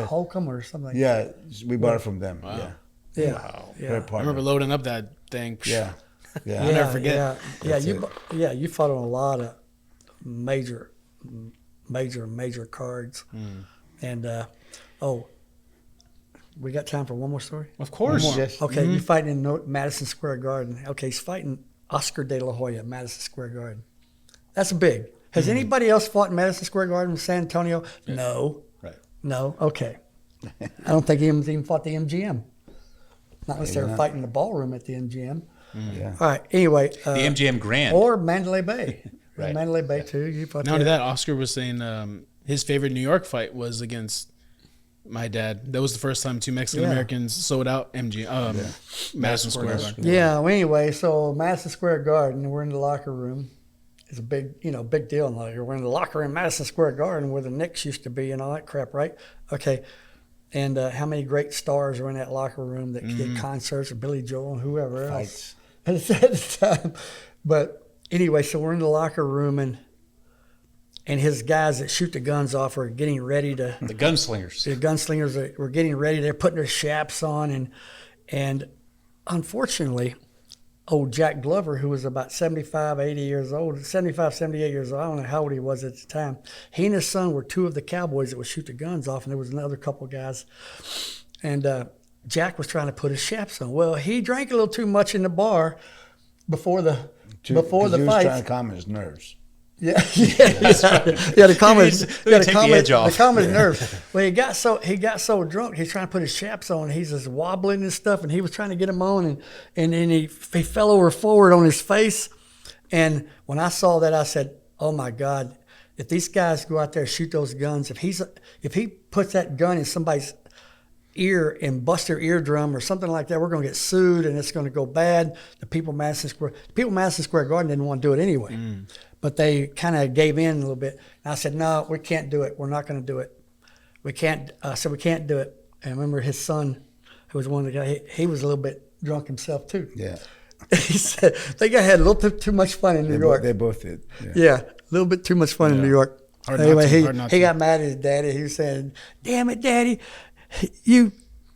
Holcomb or something like that. Yeah, we bought it from them. Wow. Yeah. Wow. Yeah. Her I partner. remember loading up that thing. Yeah. I'll never forget. You fought on a lot of major cards. And we got time for one more story? Of course. Yes. Okay, you fighting in Madison Square Garden. Okay, he's fighting Oscar De La Hoya at Madison Square Garden. That's big. Has anybody else fought in Madison Square Garden in San Antonio? Yeah. No. Right. No. Okay. I don't think he even fought the MGM. Not unless they were fighting in the ballroom at the MGM. Yeah. All right. Anyway. The MGM Grand. Or Mandalay Bay. Right. Mandalay Bay, too. You fought Not only that, Oscar was saying his favorite New York fight was against my dad. That was the first time 2 Mexican Americans sold out Madison Square Garden. Yeah. Well, anyway, so Madison Square Garden, we're in the locker room. It's a big deal. We're in the locker room in Madison Square Garden where the Knicks used to be and all that crap, right? Okay. And how many great stars are in that locker room that did concerts with Billy Joel and whoever else at the time. But anyway, so we're in the locker room and his guys that shoot the guns off are getting ready to. The gunslingers. The gunslingers were getting ready. They're putting their chaps on and unfortunately, old Jack Glover, who was about 75, 78 years old, I don't know how old he was at the time. He and his son were 2 of the cowboys that would shoot the guns off, and there was another couple guys. And Jack was trying to put his chaps on. Well, he drank a little too much in the bar before the fight. He was trying to calm his nerves. Yeah, the calm nerves. Well, he got so drunk, he's trying to put his chaps on. He's just wobbling and stuff, and he was trying to get them on, and then he fell over forward on his face. And when I saw that, I said, "Oh my God! If these guys go out there and shoot those guns, if he puts that gun in somebody's ear and bust their eardrum or something like that, we're going to get sued, and it's going to go bad." The people in Madison Square Garden didn't want to do it anyway. But they kind of gave in a little bit. And I said, "No, we can't do it. We're not going to do it. We can't." So we can't do it. And I remember his son, who was one of the guys, he was a little bit drunk himself too. Yeah. He said they had a little too much fun in New York. They both did. Yeah, a little bit too much fun in New York. Anyway, he got mad at his daddy. He was saying, "Damn it, Daddy, you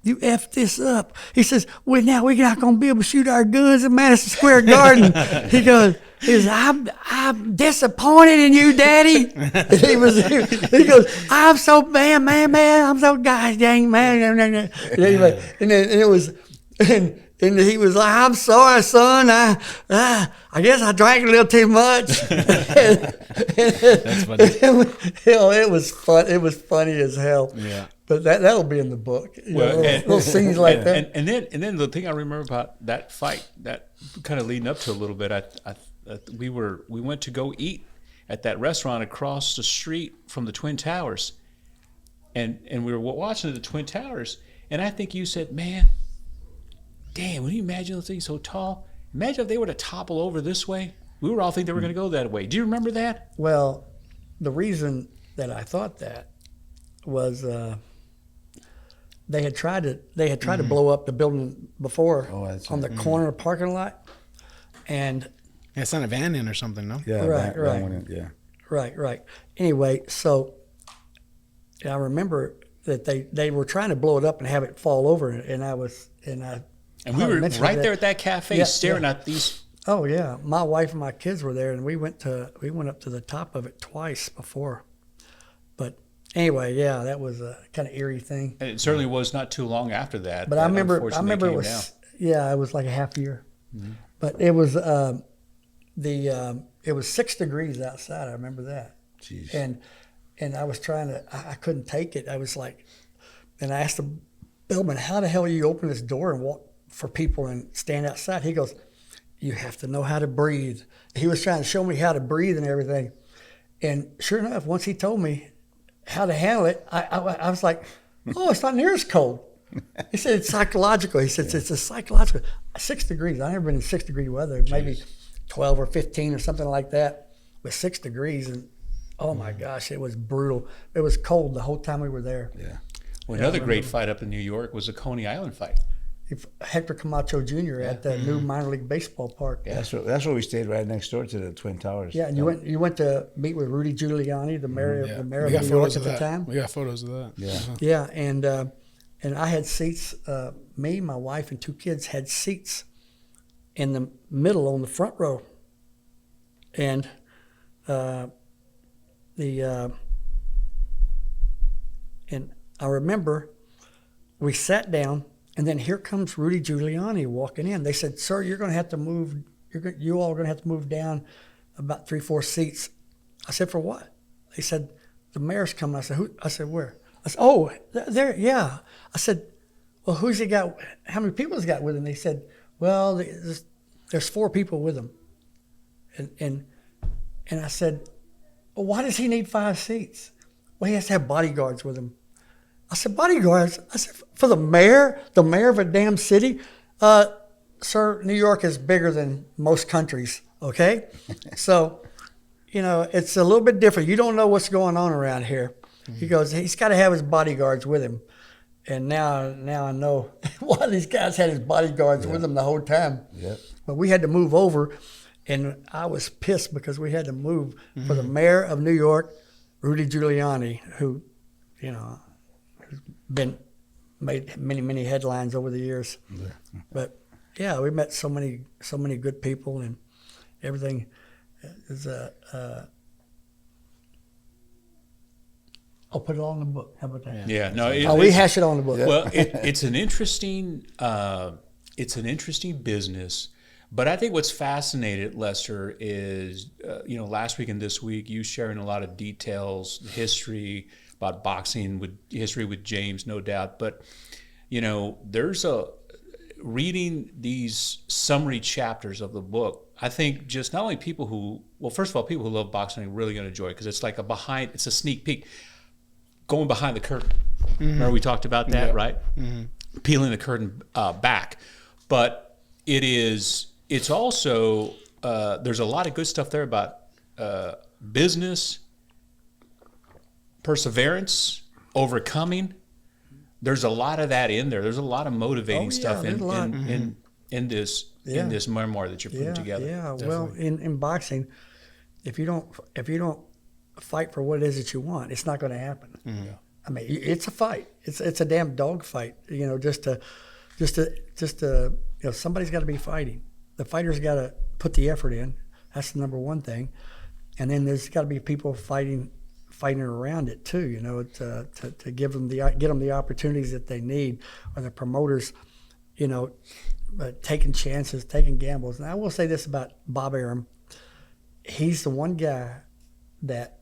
effed this up." He says, "Well, now we're not going to be able to shoot our guns in Madison Square Garden." He goes, "I'm disappointed in you, Daddy." He goes, "I'm so man, I'm so gosh dang man." Anyway, and he was like, "I'm sorry, son. I guess I drank a little too much." That's funny. It was fun. It was funny as hell. Yeah. But that'll be in the book. Little scenes like that. And then the thing I remember about that fight, that kind of leading up to a little bit, we went to go eat at that restaurant across the street from the Twin Towers, and we were watching the Twin Towers, and I think you said, "Man, damn, when you imagine those things so tall, imagine if they were to topple over this way." We were all thinking they were going to go that way. Do you remember that? Well, the reason that I thought that was they had tried to blow up the building before on the corner parking lot, and Yeah, it's not a van in or something, no? Yeah, Right, right. Yeah. Right. Anyway, so I remember that they were trying to blow it up and have it fall over, and I And we were mentioned right that- there at that cafe Yeah, staring yeah. at these. Oh yeah, my wife and my kids were there, and we went up to the top of it twice before. But anyway, yeah, that was a kind of eerie thing. And it certainly was not too long after that. But that I remember unfortunately it came was down. it was like a half year. But it was it was 6 degrees outside. I remember that. Jeez. And I was trying to I couldn't take it. I was like, and I asked the bellman, how the hell you open this door and walk for people and stand outside? He goes, you have to know how to breathe. He was trying to show me how to breathe and everything. And sure enough, once he told me how to handle it, I was like, oh, it's not near as cold. He said it's psychological. He said it's a psychological. 6 degrees. I've never been in 6-degree weather. Maybe 12 or 15 or something like that. But 6 degrees, and oh my gosh, it was brutal. It was cold the whole time we were there. Yeah. Well, another great fight up in New York was the Coney Island fight. Hector Camacho Jr. at the new minor league baseball park. Yeah. That's where we stayed, right next door to the Twin Towers. Yeah, and you went to meet with Rudy Giuliani, the mayor of We New got York photos at of the that. time. We got photos of that. Yeah. Yeah, and I had seats. Me, my wife, and 2 kids had seats in the middle on the front row, and and I remember we sat down, and then here comes Rudy Giuliani walking in. They said, "Sir, you're going to have to move. You all are going to have to move down about 3-4 seats." I said, "For what?" They said, "The mayor's coming." I said, "Who?" I said, "Where?" I said, "Oh, there, yeah." I said, "Well, who's he got? How many people has he got with him?" They said, "Well, there's 4 people with him." And I said, "Well, why does he need 5 seats?" "Well, he has to have bodyguards with him." I said, "Bodyguards?" I said, "For the mayor of a damn city? Sir, New York is bigger than most countries, okay? So, it's a little bit different. You don't know what's going on around here." He goes, "He's got to have his bodyguards with him." And now I know why these guys had his bodyguards with them the whole time. Yep. But we had to move over, and I was pissed because we had to move for the mayor of New York, Rudy Giuliani, who, has made many headlines over the years. Yeah. But yeah, we met so many good people, and everything is I'll put it all in the book. How about that? Yeah, no. I'll rehash it all in the book. Well, it's an interesting business, but I think what's fascinated, Lester, is last week and this week you sharing a lot of details, history about boxing, history with James, no doubt. But there's reading these summary chapters of the book. I think just not only people who love boxing are really going to enjoy it, because it's like it's a sneak peek. Going behind the curtain. Remember we talked about that, right? Mm-hmm. Peeling the curtain back. But it's also, there's a lot of good stuff there about business, perseverance, overcoming. There's a lot of that in there. There's a lot of motivating stuff in this memoir that you're putting together. Yeah, well, in boxing, if you don't fight for what it is that you want, it's not going to happen. Mm-hmm. I mean, it's a fight. It's a damn dog fight. Just to somebody's got to be fighting. The fighter's got to put the effort in. That's the number one thing. And then there's got to be people fighting around it too. To get them the opportunities that they need, or the promoters, taking chances, taking gambles. And I will say this about Bob Arum: he's the one guy that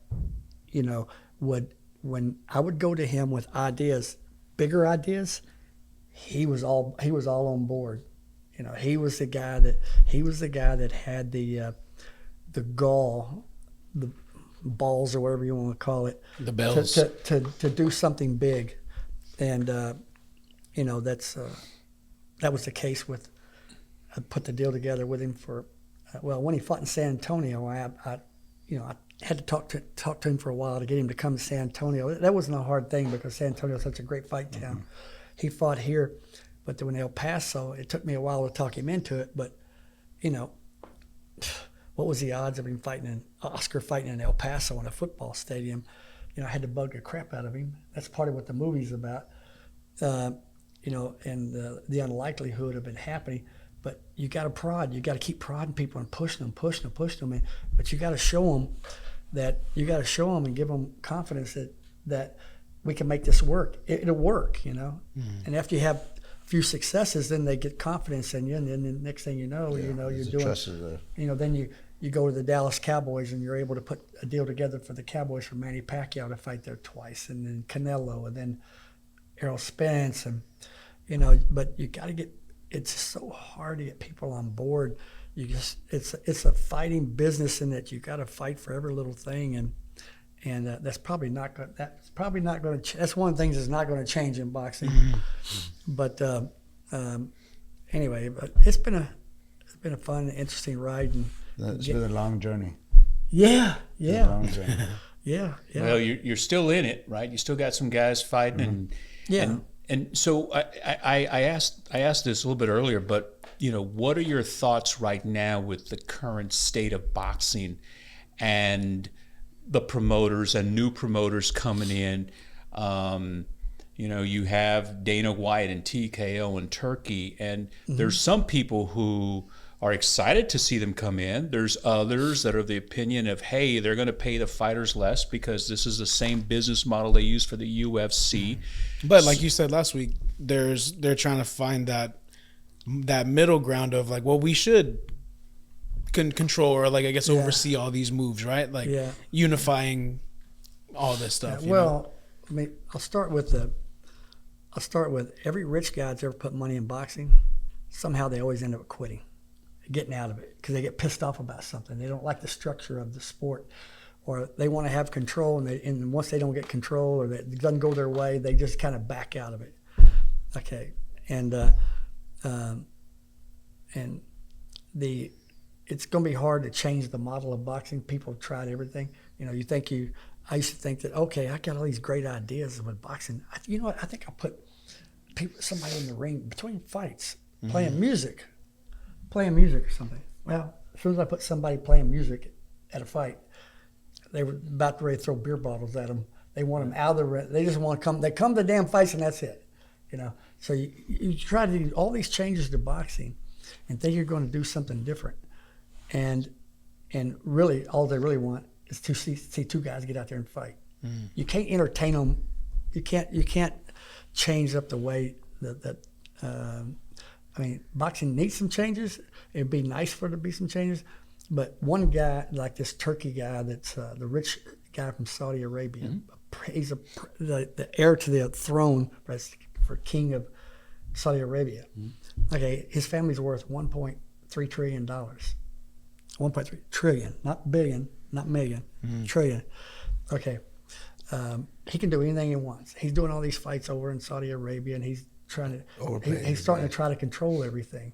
when I would go to him with ideas, bigger ideas, he was all on board. He was the guy that had the gall, the balls, or whatever you want to call it, the bells, to do something big. And that was the case with. I put the deal together with him for when he fought in San Antonio. I had to talk to him for a while to get him to come to San Antonio. That wasn't a hard thing because San Antonio is such a great fight town. Mm-hmm. He fought here, but then in El Paso, it took me a while to talk him into it. But, what was the odds of him fighting Oscar fighting in El Paso in a football stadium? You know, I had to bug the crap out of him. That's part of what the movie's about. You know, and the unlikelihood of it happening. But you got to prod. You got to keep prodding people and pushing them. But you got to show them that and give them confidence that we can make this work. It'll work, you know. And after you have a few successes, then they get confidence in you, and then the next thing you know, you're doing. Trust is there. You know, then you go to the Dallas Cowboys and you're able to put a deal together for the Cowboys for Manny Pacquiao to fight there twice, and then Canelo, and then Errol Spence, and you know. But you got to get. It's so hard to get people on board. It's a fighting business in that you got to fight for every little thing, and that's probably not going. That's one of the things that's not going to change in boxing. But anyway, but it's been a fun, interesting ride, and It's been a long journey. yeah. It's been a long journey. Yeah. Well, you're still in it, right? You still got some guys fighting, and so I asked this a little bit earlier, but you know, what are your thoughts right now with the current state of boxing and the promoters and new promoters coming in? You know, you have Dana White and TKO in Turkey, and there's some people who are excited to see them come in. There's others that are of the opinion of, hey, they're going to pay the fighters less because this is the same business model they use for the UFC. But like you said last week, they're trying to find that middle ground of like, well, we should control or like I guess oversee all these moves, right? Like unifying all this stuff. Well, I mean, I'll start with every rich guy that's ever put money in boxing. Somehow they always end up quitting, getting out of it because they get pissed off about something. They don't like the structure of the sport, or they want to have control, and once they don't get control or it doesn't go their way, they just kind of back out of it. Okay, and it's going to be hard to change the model of boxing. People have tried everything. You know, I used to think that, okay, I got all these great ideas with boxing. You know what? I think I'll put somebody in the ring between fights, playing music or something. Well, as soon as I put somebody playing music at a fight, they were about ready to throw beer bottles at them. They want them out of the ring. They just want to come. They come to damn fights and that's it. You know. So you try to do all these changes to boxing, and think you're going to do something different, and really all they really want is to see two guys get out there and fight. You can't entertain them. You can't change up the way that. I mean, boxing needs some changes. It'd be nice for there to be some changes, but one guy like this Turkey guy, that's the rich guy from Saudi Arabia, he's the heir to the throne for king of Saudi Arabia. Okay, his family's worth $1.3 trillion. 1.3 trillion, not billion, not million, trillion. Okay, he can do anything he wants. He's doing all these fights over in Saudi Arabia, and he's trying to. He's starting to try to control everything,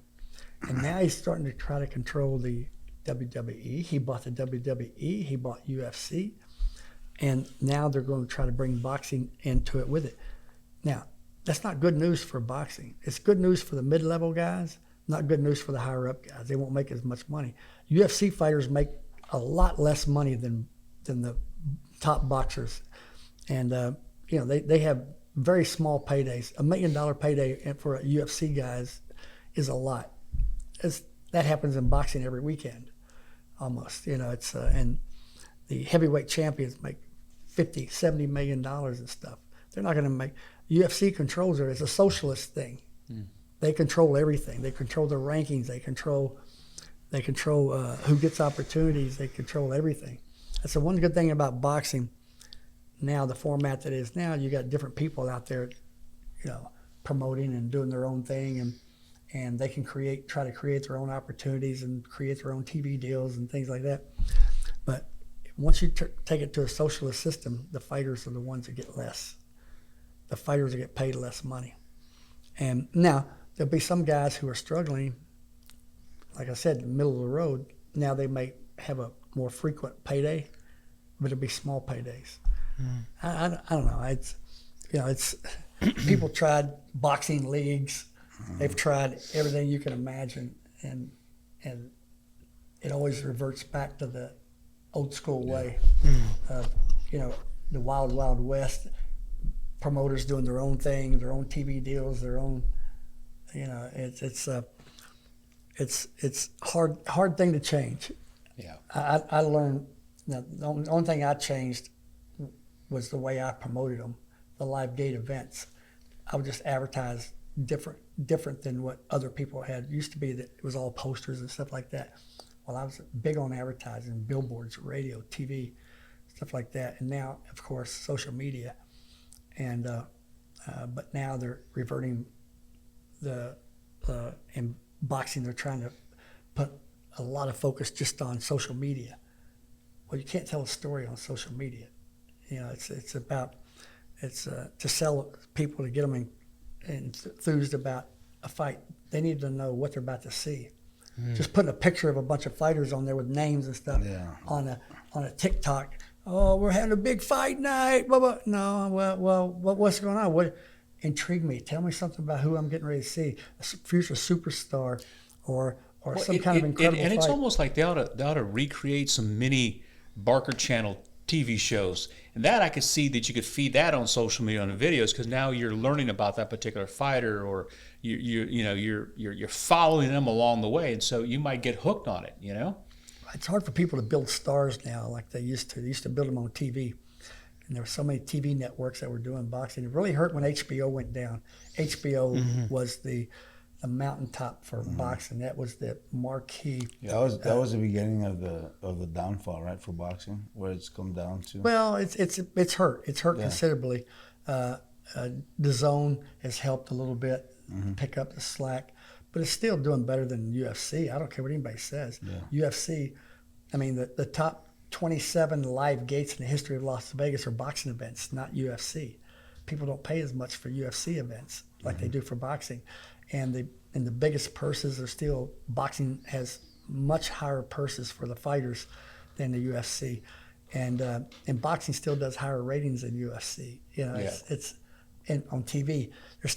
and now he's starting to try to control the WWE. He bought the WWE. He bought UFC, and now they're going to try to bring boxing into it with it. Now, that's not good news for boxing. It's good news for the mid-level guys, not good news for the higher-up guys. They won't make as much money. UFC fighters make a lot less money than the top boxers, and you know they have very small paydays. $1 million payday for a UFC guys is a lot. That happens in boxing every weekend, almost. You know, it's and the heavyweight champions make $50-70 million and stuff. They're not going to make. UFC controls it. It's a socialist thing. They control everything. They control the rankings. They control who gets opportunities. They control everything. That's the one good thing about boxing. Now the format that is now, you got different people out there, you know, promoting and doing their own thing, and they can try to create their own opportunities and create their own TV deals and things like that. But once you take it to a socialist system, the fighters are the ones that get less. The fighters that get paid less money. And now there'll be some guys who are struggling, like I said, in the middle of the road. Now they may have a more frequent payday, but it'll be small paydays. I don't know. It's people tried boxing leagues. They've tried everything you can imagine, and it always reverts back to the old school way of, the wild, wild west. Promoters doing their own thing, their own TV deals, their own, it's hard thing to change. Yeah. I learned, the only thing I changed was the way I promoted them, the live gate events. I would just advertise different than what other people had. It used to be that it was all posters and stuff like that. Well, I was big on advertising, billboards, radio, TV, stuff like that. And now, of course, social media. And but now they're reverting in boxing. They're trying to put a lot of focus just on social media. Well, you can't tell a story on social media. It's about to sell people, to get them enthused about a fight. They need to know what they're about to see. Just putting a picture of a bunch of fighters on there with names and stuff on a TikTok. Oh, we're having a big fight night. Blah, blah. No, well, what's going on? What intrigue me? Tell me something about who I'm getting ready to see. A future superstar, or some kind of incredible and it's fight. almost like they ought to recreate some mini Barker Channel TV shows, and that I could see that you could feed that on social media on the videos, because now you're learning about that particular fighter, or you're following them along the way, and so you might get hooked on it. It's hard for people to build stars now like they used to. They used to build them on TV. And there were so many TV networks that were doing boxing. It really hurt when HBO went down. HBO was the mountaintop for boxing. That was the marquee. That was the beginning of the downfall, right, for boxing, where it's come down to. Well, it's hurt. It's hurt considerably. The Zone has helped a little bit pick up the slack, but it's still doing better than UFC. I don't care what anybody says. UFC, I mean, the top 27 live gates in the history of Las Vegas are boxing events, not UFC. People don't pay as much for UFC events like they do for boxing. And the biggest purses are still, boxing has much higher purses for the fighters than the UFC. And boxing still does higher ratings than UFC. It's on TV. There's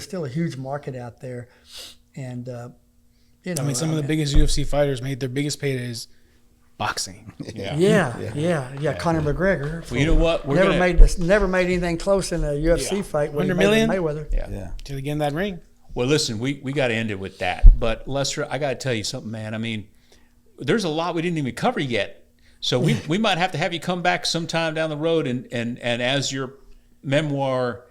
still a huge market out there. And some of the biggest UFC fighters made their biggest paydays boxing. Conor McGregor. Well, you know what? Never made anything close in a UFC fight. $100 million? Mayweather. To get in that ring. Well, listen, we got to end it with that. But Lester, I got to tell you something, man. I mean, there's a lot we didn't even cover yet. So we might have to have you come back sometime down the road, and as your memoir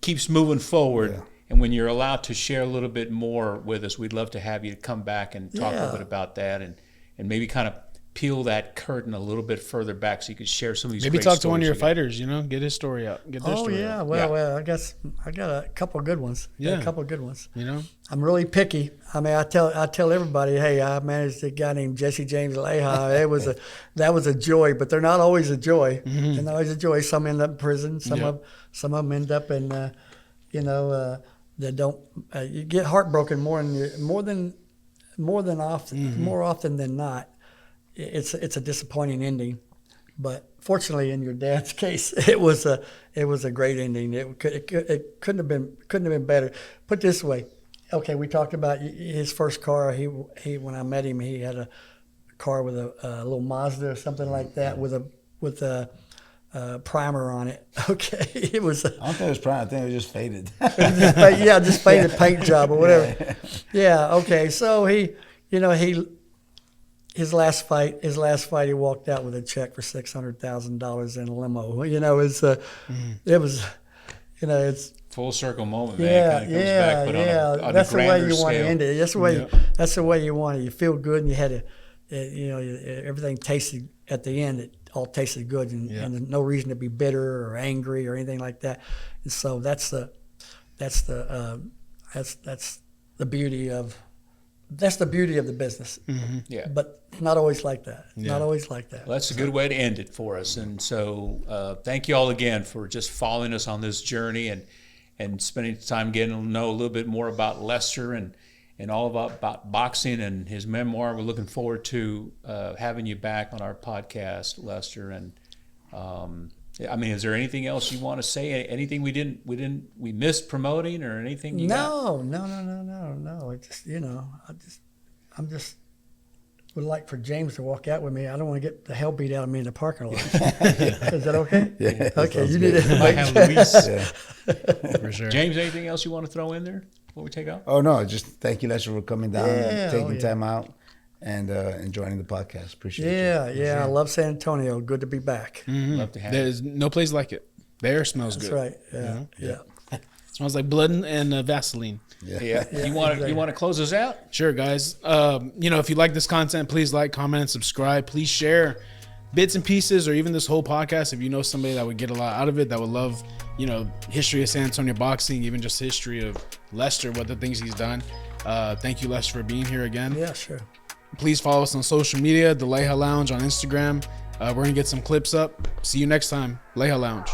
keeps moving forward, and when you're allowed to share a little bit more with us, we'd love to have you come back and talk a little bit about that, and maybe kind of peel that curtain a little bit further back so you could share some of these. Maybe great talk to one of your stories fighters, get his story out. Get their story out. Well, I guess I got a couple of good ones. Yeah. A couple of good ones. I'm really picky. I mean, I tell everybody, hey, I managed a guy named Jesse James Leija. That was a joy, but they're not always a joy. They're not always a joy. Some end up in prison. Some of them end up in, that don't. You get heartbroken more often than not. It's a disappointing ending, but fortunately, in your dad's case, it was a great ending. It couldn't have been better. Put it this way, okay, we talked about his first car. He when I met him, he had a car with a little Mazda or something like that with a primer on it. Okay, it was. I don't think it was primer. I think it was just faded. Just faded paint job or whatever. Yeah. Okay. So his last fight, he walked out with a check for $600,000 in a limo. It's full circle moment, man. That's the way you want to end it. That's the way you want it. You feel good, and you had everything tasted at the end. It all tasted good, and there's no reason to be bitter or angry or anything like that. And so that's the beauty of. That's the beauty of the business. Yeah. But not always like that. Not always like that. Well, that's a good way to end it for us. And so thank you all again for just following us on this journey and spending time getting to know a little bit more about Lester and all about boxing and his memoir. We're looking forward to having you back on our podcast, Lester. And is there anything else you want to say? Anything we missed promoting or anything? No. I just, would like for James to walk out with me. I don't want to get the hell beat out of me in the parking lot. Is that okay? Yeah. Okay, you need I to. have Luis. Yeah. For sure. James, anything else you want to throw in there before we take out? Oh no, just thank you, Lester, for coming down Yeah, and taking yeah. time out and joining the podcast. Appreciate you. Yeah. I love San Antonio. Good to be back. Love to have you. There's no place like it. The air smells That's good. right. Yeah. Smells like blood and Vaseline. Yeah. You want to close us out? Sure, guys. If you like this content, please like, comment, and subscribe. Please share bits and pieces, or even this whole podcast. If you know somebody that would get a lot out of it, that would love, history of San Antonio boxing, even just history of Lester, what the things he's done. Thank you, Lester, for being here again. Yeah, sure. Please follow us on social media, the Leija Lounge on Instagram. We're gonna get some clips up. See you next time, Leija Lounge.